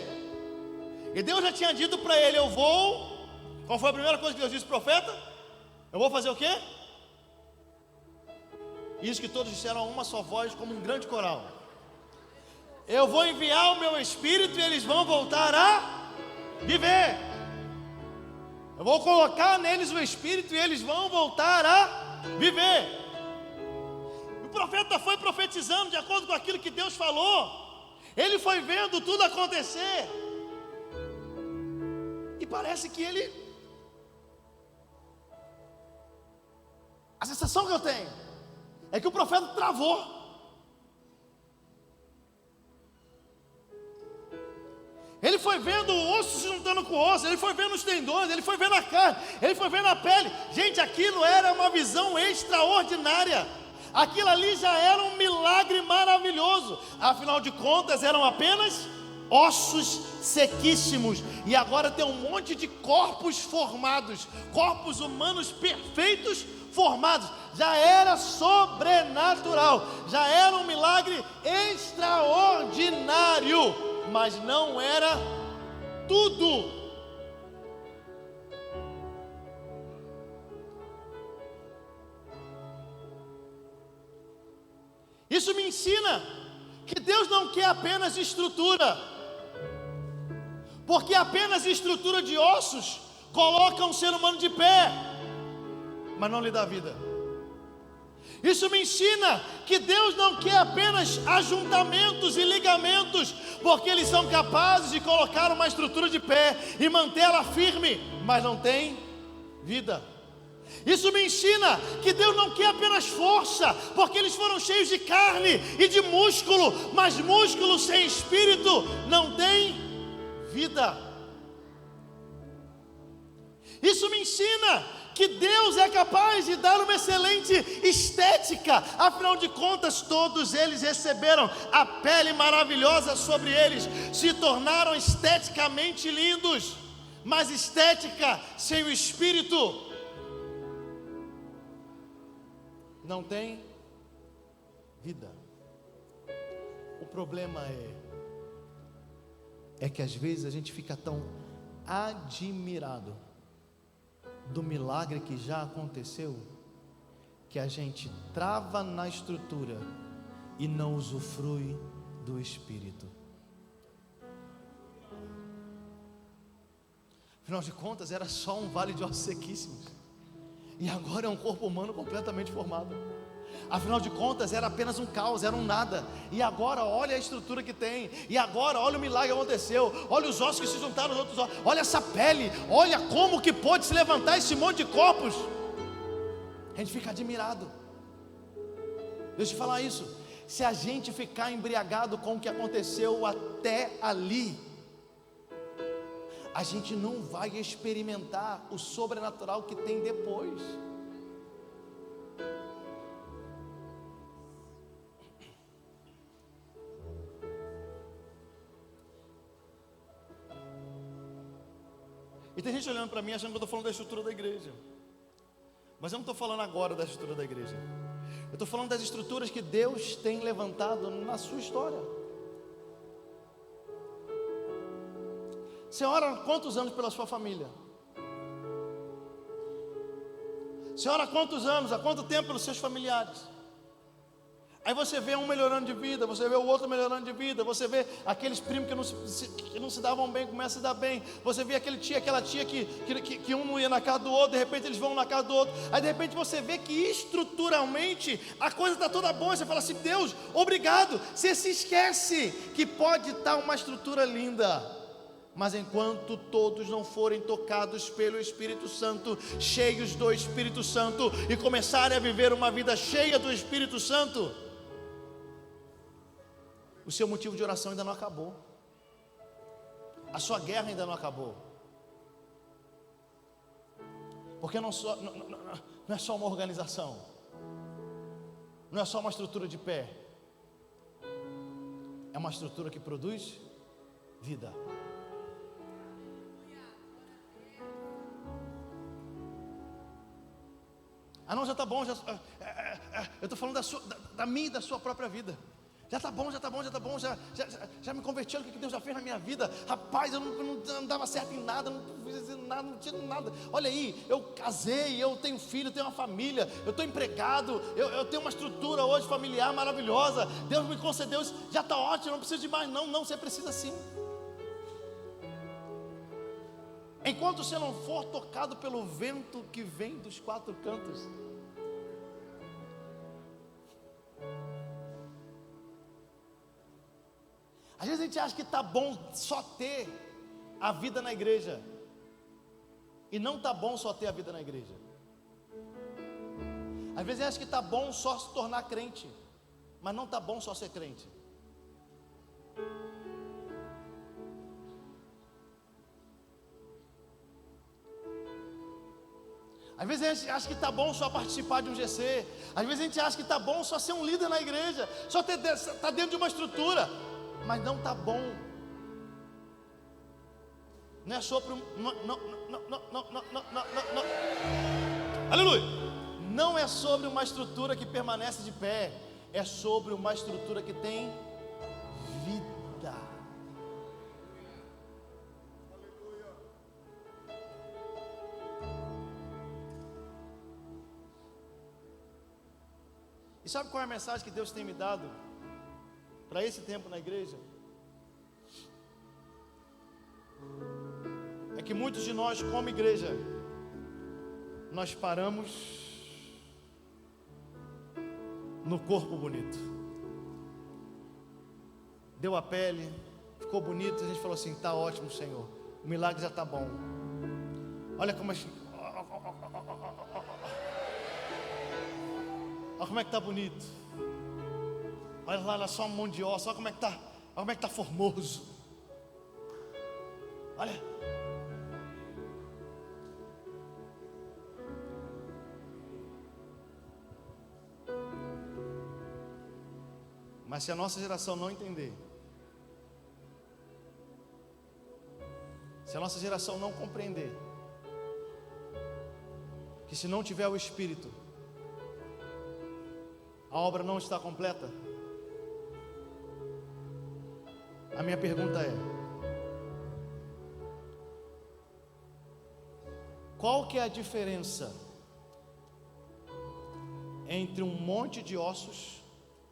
e Deus já tinha dito para ele, eu vou. Qual foi a primeira coisa que Deus disse para o profeta? Eu vou fazer o quê? Isso que todos disseram a uma só voz, como um grande coral. Eu vou enviar o meu Espírito e eles vão voltar a viver. Eu vou colocar neles o Espírito e eles vão voltar a viver. O profeta foi profetizando de acordo com aquilo que Deus falou. Ele foi vendo tudo acontecer. E parece que a sensação que eu tenho é que o profeta travou. Ele foi vendo o osso se juntando com o osso, ele foi vendo os tendões, ele foi vendo a carne, ele foi vendo a pele. Gente, aquilo era uma visão extraordinária. Aquilo ali já era um milagre maravilhoso. Afinal de contas, eram apenas ossos sequíssimos. E agora tem um monte de corpos formados, corpos humanos perfeitos formados. Já era sobrenatural, já era um milagre extraordinário. Mas não era tudo. Isso me ensina que Deus não quer apenas estrutura, porque apenas estrutura de ossos coloca um ser humano de pé, mas não lhe dá vida. Isso me ensina que Deus não quer apenas ajuntamentos e ligamentos, porque eles são capazes de colocar uma estrutura de pé e mantê-la firme, mas não tem vida. Isso me ensina que Deus não quer apenas força, porque eles foram cheios de carne e de músculo, mas músculo sem espírito não tem vida. Isso me ensina que Deus é capaz de dar uma excelente estética. Afinal de contas, todos eles receberam a pele maravilhosa sobre eles, se tornaram esteticamente lindos, mas estética sem o Espírito não tem vida. O problema é que às vezes a gente fica tão admirado do milagre que já aconteceu, que a gente trava na estrutura e não usufrui do Espírito. Afinal de contas, era só um vale de ossos sequíssimos, e agora é um corpo humano completamente formado. Afinal de contas, era apenas um caos, era um nada. E agora olha a estrutura que tem. E agora olha o milagre que aconteceu. Olha os ossos que se juntaram aos outros ossos. Olha essa pele. Olha como que pôde se levantar esse monte de corpos. A gente fica admirado. Deixa eu te falar isso. Se a gente ficar embriagado com o que aconteceu até ali, a gente não vai experimentar o sobrenatural que tem depois. E tem gente olhando para mim achando que eu estou falando da estrutura da igreja. Mas eu não estou falando agora da estrutura da igreja. Eu estou falando das estruturas que Deus tem levantado na sua história. Você ora há quantos anos pela sua família? Você ora há quantos anos, há quanto tempo pelos seus familiares? Aí você vê um melhorando de vida, você vê o outro melhorando de vida, você vê aqueles primos que não se davam bem, começam a se dar bem, você vê aquele tio, aquela tia que um não ia na casa do outro, de repente eles vão na casa do outro, aí de repente você vê que estruturalmente a coisa está toda boa, você fala assim, Deus, obrigado. Você se esquece que pode estar uma estrutura linda, mas enquanto todos não forem tocados pelo Espírito Santo, cheios do Espírito Santo, e começarem a viver uma vida cheia do Espírito Santo, o seu motivo de oração ainda não acabou, a sua guerra ainda não acabou, porque não é só uma organização, não é só uma estrutura de pé, é uma estrutura que produz vida. Ah não, já está bom, eu estou falando da minha e da sua própria vida. Já está bom, já está bom, já está bom, já me converti, olha o que Deus já fez na minha vida. Rapaz, eu não dava certo em nada, não fiz nada, não tinha nada. Olha aí, eu casei, eu tenho filho, eu tenho uma família, eu estou empregado, eu tenho uma estrutura hoje familiar maravilhosa. Deus me concedeu isso, já está ótimo, não preciso de mais. Não, você precisa sim. Enquanto você não for tocado pelo vento que vem dos quatro cantos. Às vezes a gente acha que está bom só ter a vida na igreja. E não está bom só ter a vida na igreja. Às vezes a gente acha que está bom só se tornar crente. Mas não está bom só ser crente. Às vezes a gente acha que está bom só participar de um GC. Às vezes a gente acha que está bom só ser um líder na igreja. Só estar dentro de uma estrutura. Mas não está bom. Não é sobre não. Aleluia. Não é sobre uma estrutura que permanece de pé. É sobre uma estrutura que tem vida. E sabe qual é a mensagem que Deus tem me dado para esse tempo na igreja? É que muitos de nós, como igreja, nós paramos no corpo bonito. Deu a pele, ficou bonito, a gente falou assim: está ótimo, Senhor, o milagre já está bom. Olha como olha como é que está bonito. Olha lá, só um monte de osso. Olha como é que está formoso. Olha. Mas se a nossa geração não entender, se a nossa geração não compreender, que se não tiver o Espírito, a obra não está completa. A minha pergunta é: qual que é a diferença entre um monte de ossos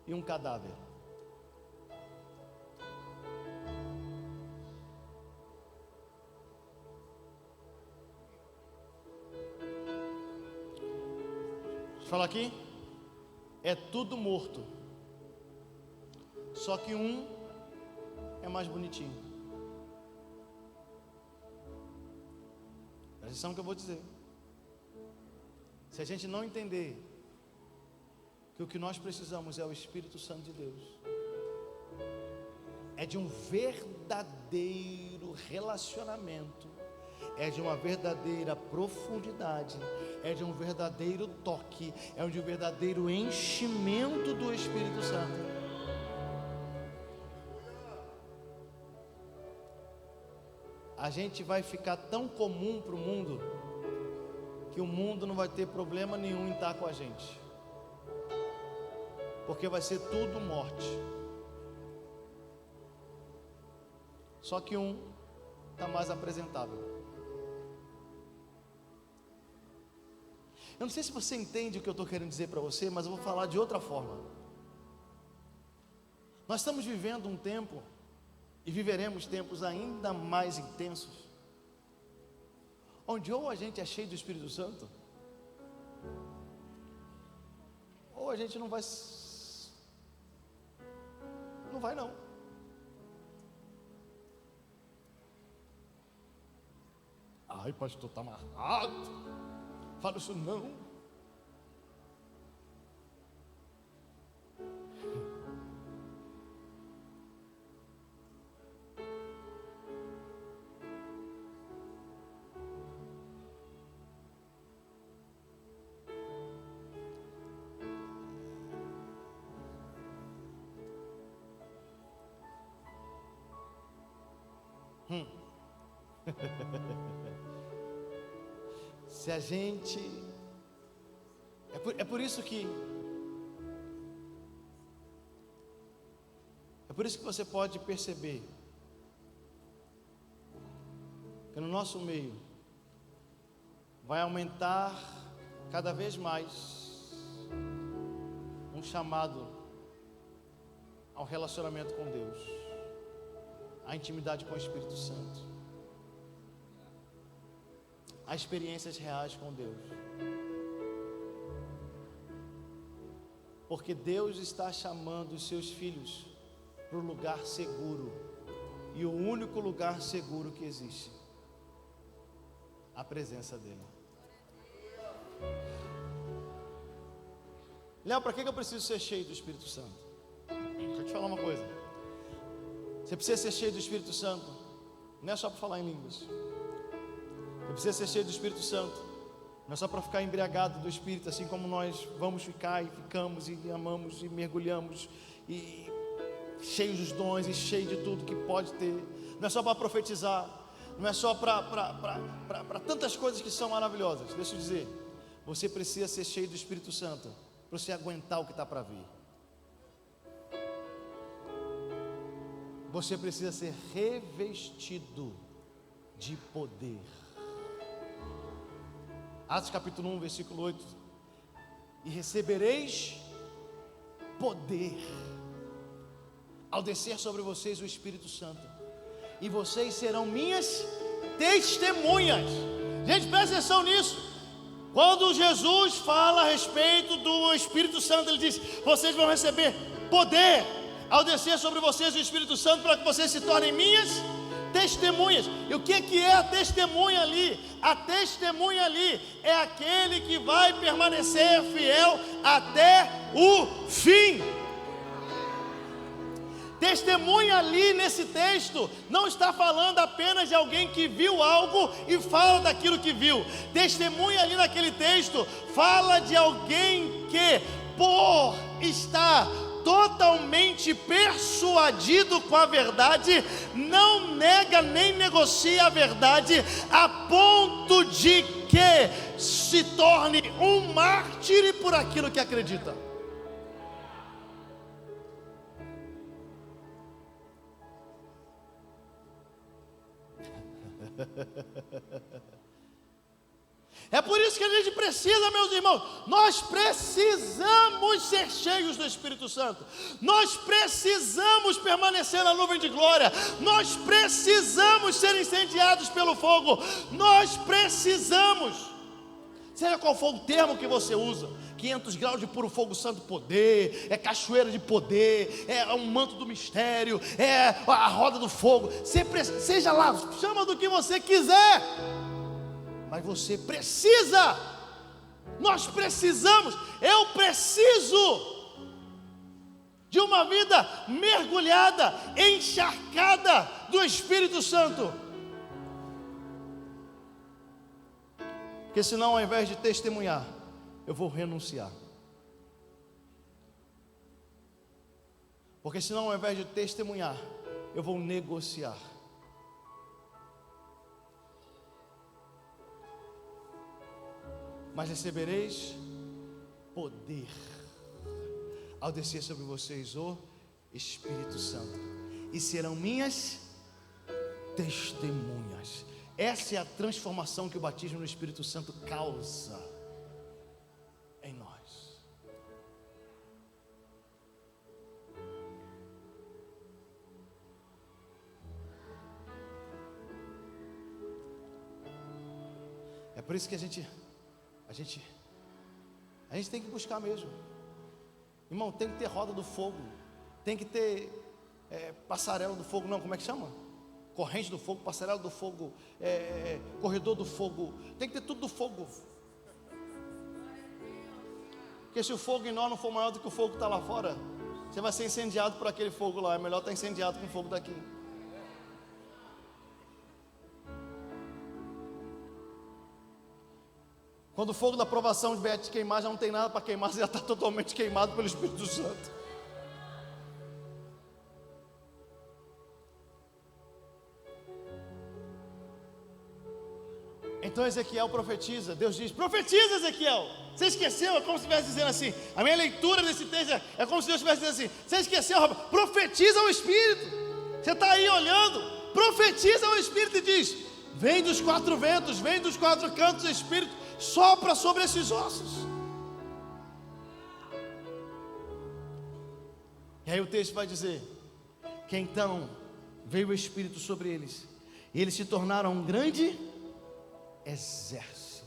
e um cadáver? Deixa eu falar aqui. É tudo morto. Só que um é mais bonitinho. Presta atenção no que eu vou dizer. Se a gente não entender que o que nós precisamos é o Espírito Santo de Deus, é de um verdadeiro relacionamento, é de uma verdadeira profundidade, é de um verdadeiro toque, é de um verdadeiro enchimento do Espírito Santo. A gente vai ficar tão comum para o mundo, que o mundo não vai ter problema nenhum em estar com a gente, porque vai ser tudo morte. Só que um está mais apresentável. Eu não sei se você entende o que eu estou querendo dizer para você, mas eu vou falar de outra forma. Nós estamos vivendo um tempo, e viveremos tempos ainda mais intensos, onde ou a gente é cheio do Espírito Santo, ou a gente não vai não. Ai, pastor, está amarrado. Fala isso não. Se a gente é por isso que por isso que você pode perceber que no nosso meio vai aumentar cada vez mais um chamado ao relacionamento com Deus, à intimidade com o Espírito Santo, a experiências reais com Deus. Porque Deus está chamando os seus filhos para o lugar seguro, e o único lugar seguro que existe, a presença dEle. Léo, para que eu preciso ser cheio do Espírito Santo? Deixa eu te falar uma coisa. Você precisa ser cheio do Espírito Santo, não é só para falar em línguas. Você precisa ser cheio do Espírito Santo, não é só para ficar embriagado do Espírito, assim como nós vamos ficar e ficamos e amamos e mergulhamos e cheios dos dons e cheio de tudo que pode ter. Não é só para profetizar, não é só para tantas coisas que são maravilhosas. Deixa eu dizer, você precisa ser cheio do Espírito Santo para você aguentar o que está para vir. Você precisa ser revestido de poder. Atos capítulo 1, versículo 8: e recebereis poder ao descer sobre vocês o Espírito Santo, e vocês serão minhas testemunhas. Gente, presta atenção nisso. Quando Jesus fala a respeito do Espírito Santo, Ele diz: vocês vão receber poder ao descer sobre vocês o Espírito Santo, para que vocês se tornem minhas testemunhas. E o que é a testemunha ali? A testemunha ali é aquele que vai permanecer fiel até o fim. Testemunha ali nesse texto não está falando apenas de alguém que viu algo e fala daquilo que viu. Testemunha ali naquele texto fala de alguém que, por estar totalmente persuadido com a verdade, não nega nem negocia a verdade, a ponto de que se torne um mártir por aquilo que acredita. É por isso que a gente precisa, meus irmãos, nós precisamos ser cheios do Espírito Santo, nós precisamos permanecer na nuvem de glória, nós precisamos ser incendiados pelo fogo, nós precisamos, seja qual for o termo que você usa, 500 graus de puro fogo, santo poder, é cachoeira de poder, é um manto do mistério, é a roda do fogo, seja lá, chama do que você quiser, mas você precisa, nós precisamos, eu preciso de uma vida mergulhada, encharcada do Espírito Santo, porque senão, ao invés de testemunhar, eu vou renunciar. Porque senão, ao invés de testemunhar, eu vou negociar. Mas recebereis poder ao descer sobre vocês o Espírito Santo, e serão minhas testemunhas. Essa é a transformação que o batismo no Espírito Santo causa em nós. É por isso que a gente tem que buscar mesmo, irmão. Tem que ter roda do fogo, tem que ter passarela do fogo, não, como é que chama? Corrente do fogo, passarela do fogo, corredor do fogo, tem que ter tudo do fogo. Porque se o fogo em nós não for maior do que o fogo que está lá fora, você vai ser incendiado por aquele fogo lá. É melhor estar incendiado com o fogo daqui. Quando o fogo da provação vier te queimar, já não tem nada para queimar, você já está totalmente queimado pelo Espírito Santo. Então Ezequiel profetiza. Deus diz: profetiza, Ezequiel. Você esqueceu? É como se estivesse dizendo assim. A minha leitura desse texto é como se Deus estivesse dizendo assim: você esqueceu, rapaz? Profetiza ao Espírito. Você está aí olhando, profetiza ao Espírito e diz: vem dos quatro ventos, vem dos quatro cantos, o Espírito sopra sobre esses ossos. E aí o texto vai dizer que então veio o Espírito sobre eles, e eles se tornaram um grande exército.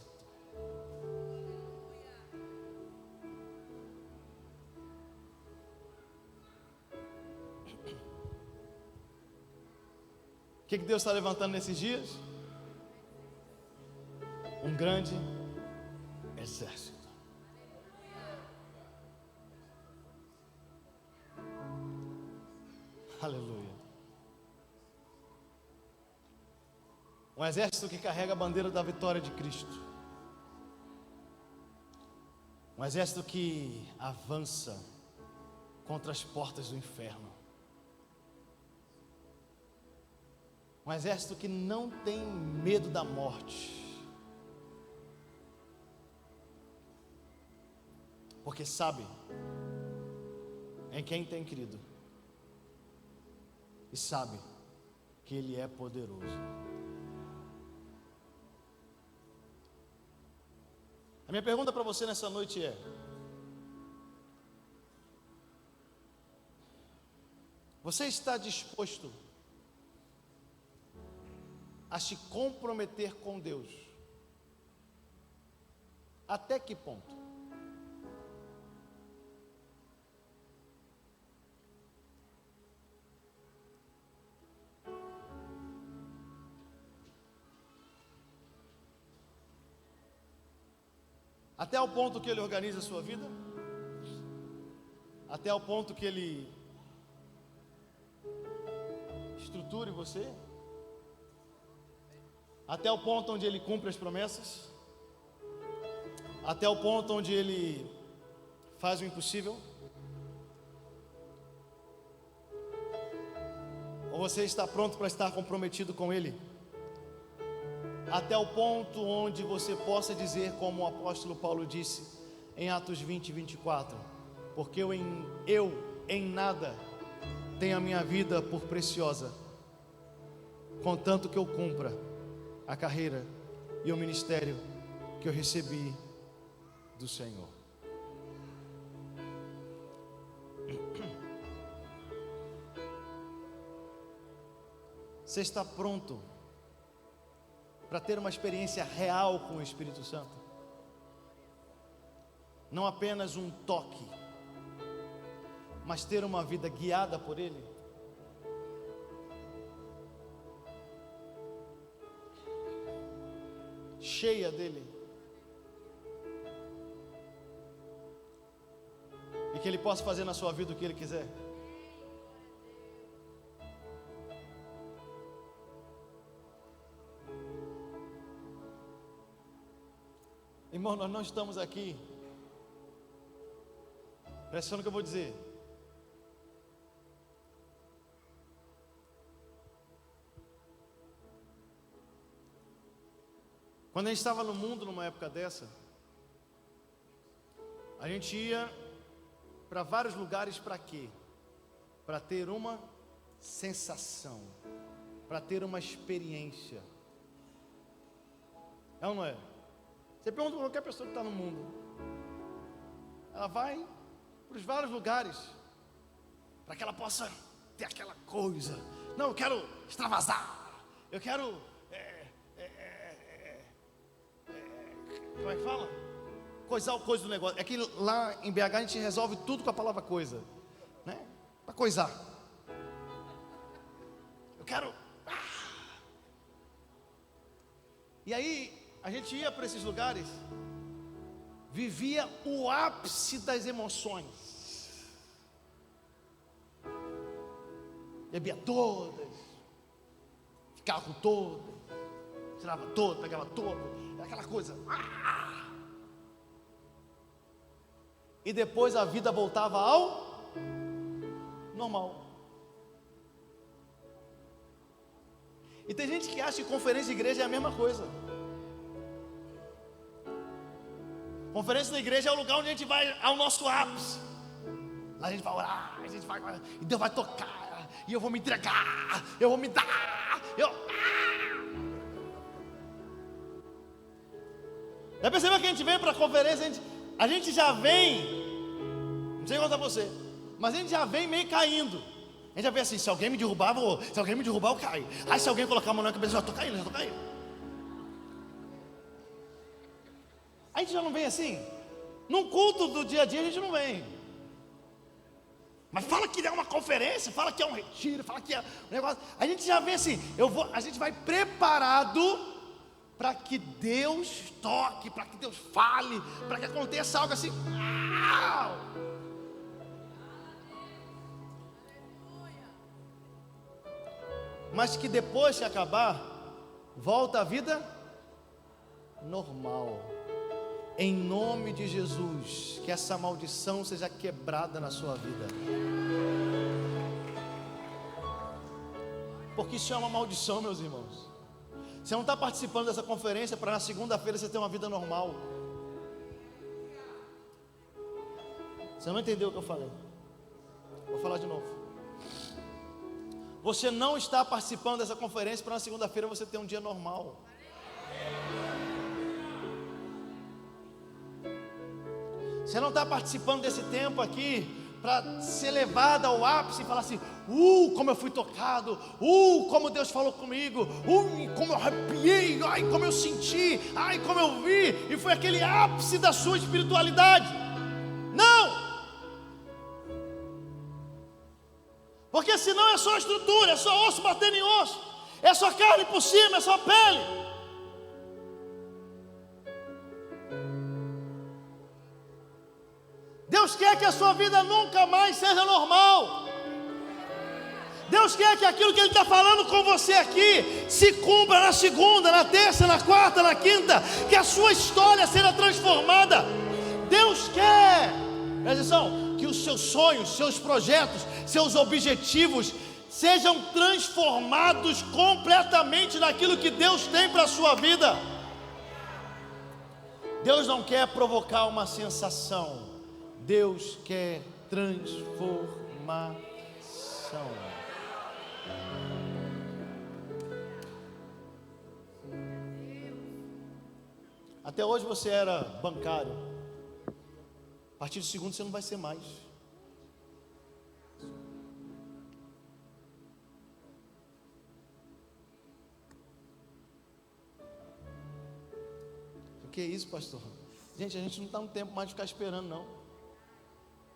O que Deus está levantando nesses dias? Um grande exército. Aleluia. Um exército que carrega a bandeira da vitória de Cristo. Um exército que avança contra as portas do inferno. Um exército que não tem medo da morte. Porque sabe em quem tem crido. E sabe que Ele é poderoso. A minha pergunta para você nessa noite é: você está disposto a se comprometer com Deus? Até que ponto? Até o ponto que Ele organiza a sua vida? Até o ponto que Ele estruture você? Até o ponto onde Ele cumpre as promessas? Até o ponto onde Ele faz o impossível? Ou você está pronto para estar comprometido com Ele? Até o ponto onde você possa dizer, como o apóstolo Paulo disse em Atos 20, 24: porque eu em nada tenho a minha vida por preciosa, contanto que eu cumpra a carreira e o ministério que eu recebi do Senhor. Você está pronto para ter uma experiência real com o Espírito Santo? Não apenas um toque, mas ter uma vida guiada por Ele? Cheia dEle? E que Ele possa fazer na sua vida o que Ele quiser? Irmão, nós não estamos aqui, presta atenção no que eu vou dizer. Quando a gente estava no mundo numa época dessa, a gente ia para vários lugares para quê? Para ter uma sensação, para ter uma experiência. É ou não é? Você pergunta para qualquer pessoa que está no mundo, ela vai para os vários lugares para que ela possa ter aquela coisa. Não, eu quero extravasar, eu quero como é que fala? Coisar o coisa do negócio. É que lá em BH a gente resolve tudo com a palavra coisa, né? Para coisar. Eu quero. E aí a gente ia para esses lugares, vivia o ápice das emoções, bebia todas, ficava com todas, tirava todas, pegava todas, aquela coisa. E depois a vida voltava ao normal. E tem gente que acha que conferência de igreja é a mesma coisa. Conferência da igreja é o lugar onde a gente vai ao nosso ápice. Lá a gente vai orar, e Deus vai tocar, e eu vou me entregar, eu vou me dar, Já percebeu que a gente vem para a conferência, a gente já vem, não sei contar você, mas a gente já vem meio caindo. A gente já vem assim, se alguém me derrubar, eu caio. Aí se alguém colocar a mão na cabeça, eu já estou caindo. A gente já não vem assim. Num culto do dia a dia a gente não vem. Mas fala que é uma conferência, fala que é um retiro, fala que é um negócio. A gente já vem assim, a gente vai preparado para que Deus toque, para que Deus fale, para que aconteça algo assim. Uau! Mas que depois que acabar, volta à vida normal. Em nome de Jesus, que essa maldição seja quebrada na sua vida. Porque isso é uma maldição, meus irmãos. Você não está participando dessa conferência para na segunda-feira você ter uma vida normal. Você não entendeu o que eu falei? Vou falar de novo. Você não está participando dessa conferência para na segunda-feira você ter um dia normal. Você não está participando desse tempo aqui para ser levado ao ápice e falar assim: como eu fui tocado, como Deus falou comigo, como eu arrepiei, ai, como eu senti, ai, como eu vi, e foi aquele ápice da sua espiritualidade. Não! Porque senão é só estrutura, é só osso batendo em osso, é só carne por cima, é só pele. Deus quer que a sua vida nunca mais seja normal. Deus quer que aquilo que Ele está falando com você aqui se cumpra na segunda, na terça, na quarta, na quinta. Que a sua história seja transformada. Deus quer, presta atenção, que os seus sonhos, seus projetos, seus objetivos sejam transformados completamente naquilo que Deus tem para a sua vida. Deus não quer provocar uma sensação. Deus quer transformação. Até hoje você era bancário. A partir do segundo você não vai ser mais. O que é isso, pastor? Gente, a gente não está no tempo mais de ficar esperando, não.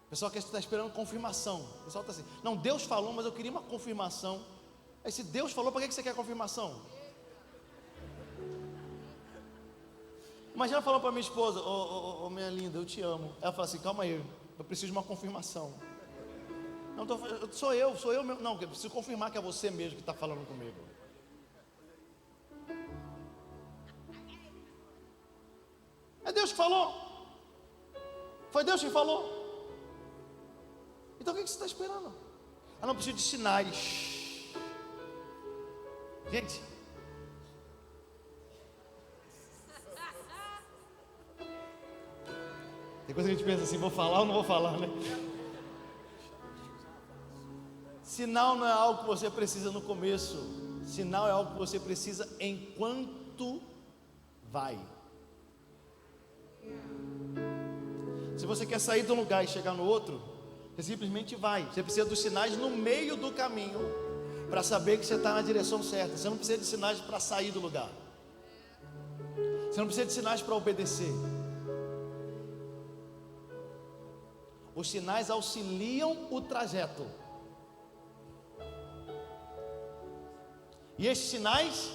O pessoal que está esperando confirmação. O pessoal está assim: não, Deus falou, mas eu queria uma confirmação. Aí se Deus falou, para que você quer confirmação? Imagina falando para minha esposa: minha linda, eu te amo. Ela fala assim: calma aí, eu preciso de uma confirmação. Não, sou eu mesmo. Não, eu preciso confirmar que é você mesmo que está falando comigo. É Deus que falou. Foi Deus que falou. Então o que você está esperando? Eu não preciso de sinais. Gente, tem coisa que a gente pensa assim: vou falar ou não vou falar, né? Sinal não é algo que você precisa no começo. Sinal é algo que você precisa enquanto vai. Se você quer sair de um lugar e chegar no outro, você simplesmente vai. Você precisa dos sinais no meio do caminho para saber que você está na direção certa. Você não precisa de sinais para sair do lugar. Você não precisa de sinais para obedecer. Os sinais auxiliam o trajeto. E esses sinais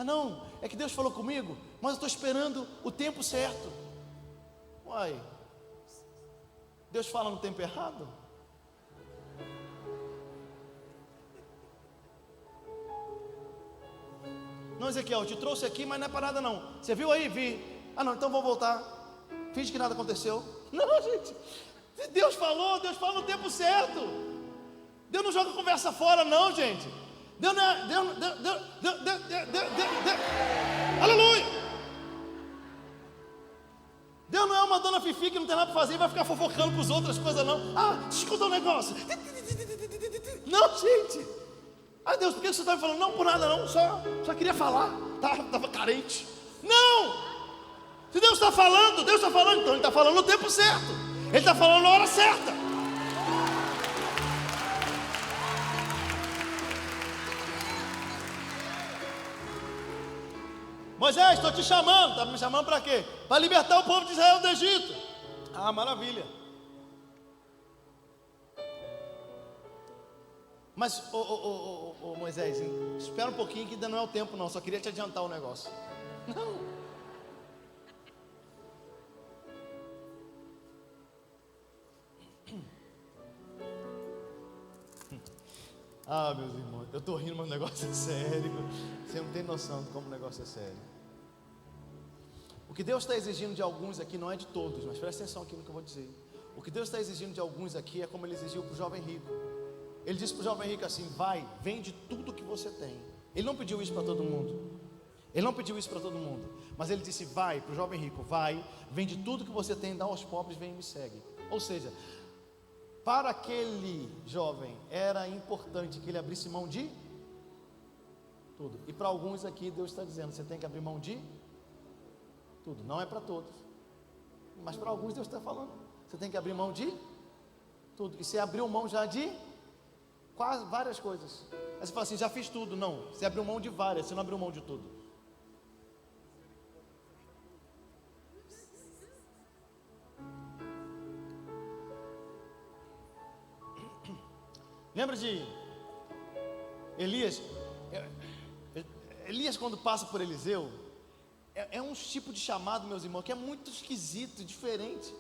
não, é que Deus falou comigo, mas eu estou esperando o tempo certo. Uai, Deus fala no tempo errado? Não, Ezequiel, eu te trouxe aqui, mas não é parada não. Você viu aí? Vi. Não, então vou voltar. Finge que nada aconteceu. Não, gente, Deus falou no tempo certo. Deus não joga conversa fora não, gente. Deus não é. Deus. Aleluia! Deus não é uma dona Fifi que não tem nada para fazer e vai ficar fofocando para os outros as coisas, não. Ah, deixa eu contar um negócio. Não, gente. Ai, Deus, por que você está me falando? Não, por nada não, só queria falar. Estava carente. Não! Se Deus está falando, então Ele está falando no tempo certo. Ele está falando na hora certa. Moisés, estou te chamando. Está me chamando para quê? Para libertar o povo de Israel do Egito. Ah, maravilha. Mas, Moisés, espera um pouquinho que ainda não é o tempo não. Só queria te adiantar o negócio. Não. Ah, meus irmãos, eu estou rindo, mas o negócio é sério. Você não tem noção de como o negócio é sério. O que Deus está exigindo de alguns aqui não é de todos, mas presta atenção aqui no que eu vou dizer. O que Deus está exigindo de alguns aqui é como Ele exigiu para o jovem rico. Ele disse para o jovem rico assim: vai, vende tudo que você tem. Ele não pediu isso para todo mundo. Ele não pediu isso para todo mundo. Mas Ele disse: vai, para o jovem rico, vai, vende tudo que você tem, dá aos pobres, vem e me segue. Ou seja, para aquele jovem era importante que ele abrisse mão de tudo. E para alguns aqui Deus está dizendo: você tem que abrir mão de tudo. Não é para todos, mas para alguns Deus está falando: você tem que abrir mão de tudo. E você abriu mão já de quase várias coisas. Aí você fala assim: já fiz tudo. Não, você abriu mão de várias, você não abriu mão de tudo. Lembra de Elias? Elias, quando passa por Eliseu, é um tipo de chamado, meus irmãos, que é muito esquisito, diferente.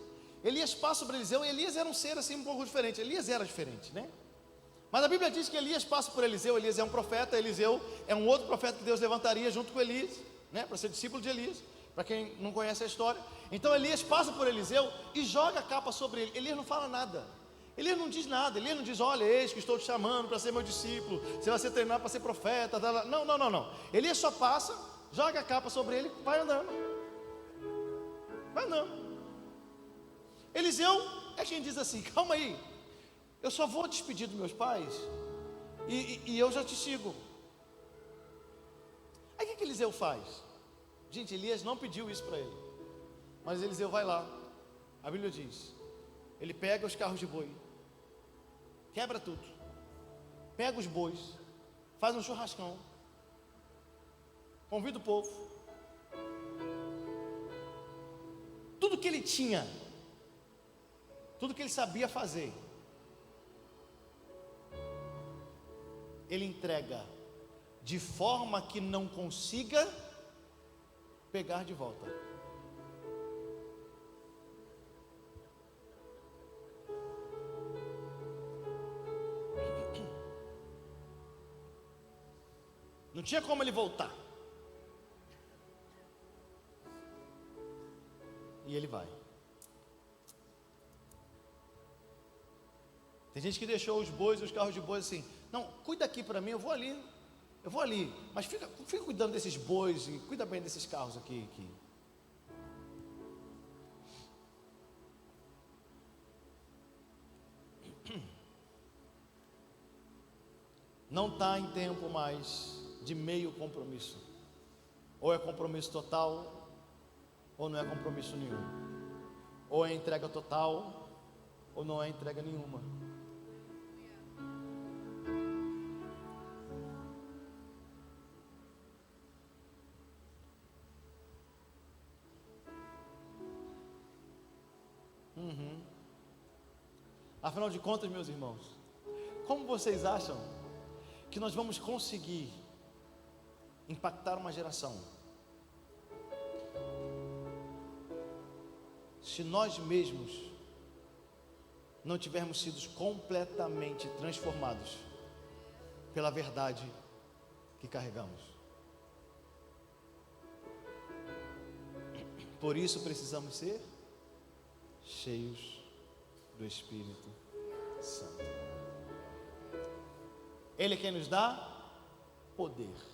Elias passa por Eliseu, e Elias era um ser assim um pouco diferente. Elias era diferente, né? Mas a Bíblia diz que Elias passa por Eliseu. Elias é um profeta, Eliseu é um outro profeta que Deus levantaria junto com Elias, né? Para ser discípulo de Elias, para quem não conhece a história. Então Elias passa por Eliseu e joga a capa sobre ele. Elias não fala nada. Elias não diz nada. Elias não diz: olha, eis que estou te chamando para ser meu discípulo, você vai ser treinado para ser profeta. Não. Elias só passa, joga a capa sobre ele, vai andando. Eliseu é quem diz assim: calma aí, eu só vou despedir dos meus pais e eu já te sigo. Aí o que Eliseu faz? Gente, Elias não pediu isso para ele, mas Eliseu vai lá. A Bíblia diz: ele pega os carros de boi, quebra tudo, pega os bois, faz um churrascão, convida o povo. Tudo que ele tinha, tudo que ele sabia fazer, ele entrega, de forma que não consiga pegar de volta. Não tinha como ele voltar. E ele vai. Tem gente que deixou os bois e os carros de bois assim: não, cuida aqui para mim, eu vou ali, mas fica cuidando desses bois e cuida bem desses carros aqui. Não está em tempo mais de meio compromisso. Ou é compromisso total, ou não é compromisso nenhum. Ou é entrega total, ou não é entrega nenhuma. Afinal de contas, meus irmãos, como vocês acham que nós vamos conseguir impactar uma geração se nós mesmos não tivermos sido completamente transformados pela verdade que carregamos? Por isso precisamos ser cheios do Espírito Santo. Ele é quem nos dá poder.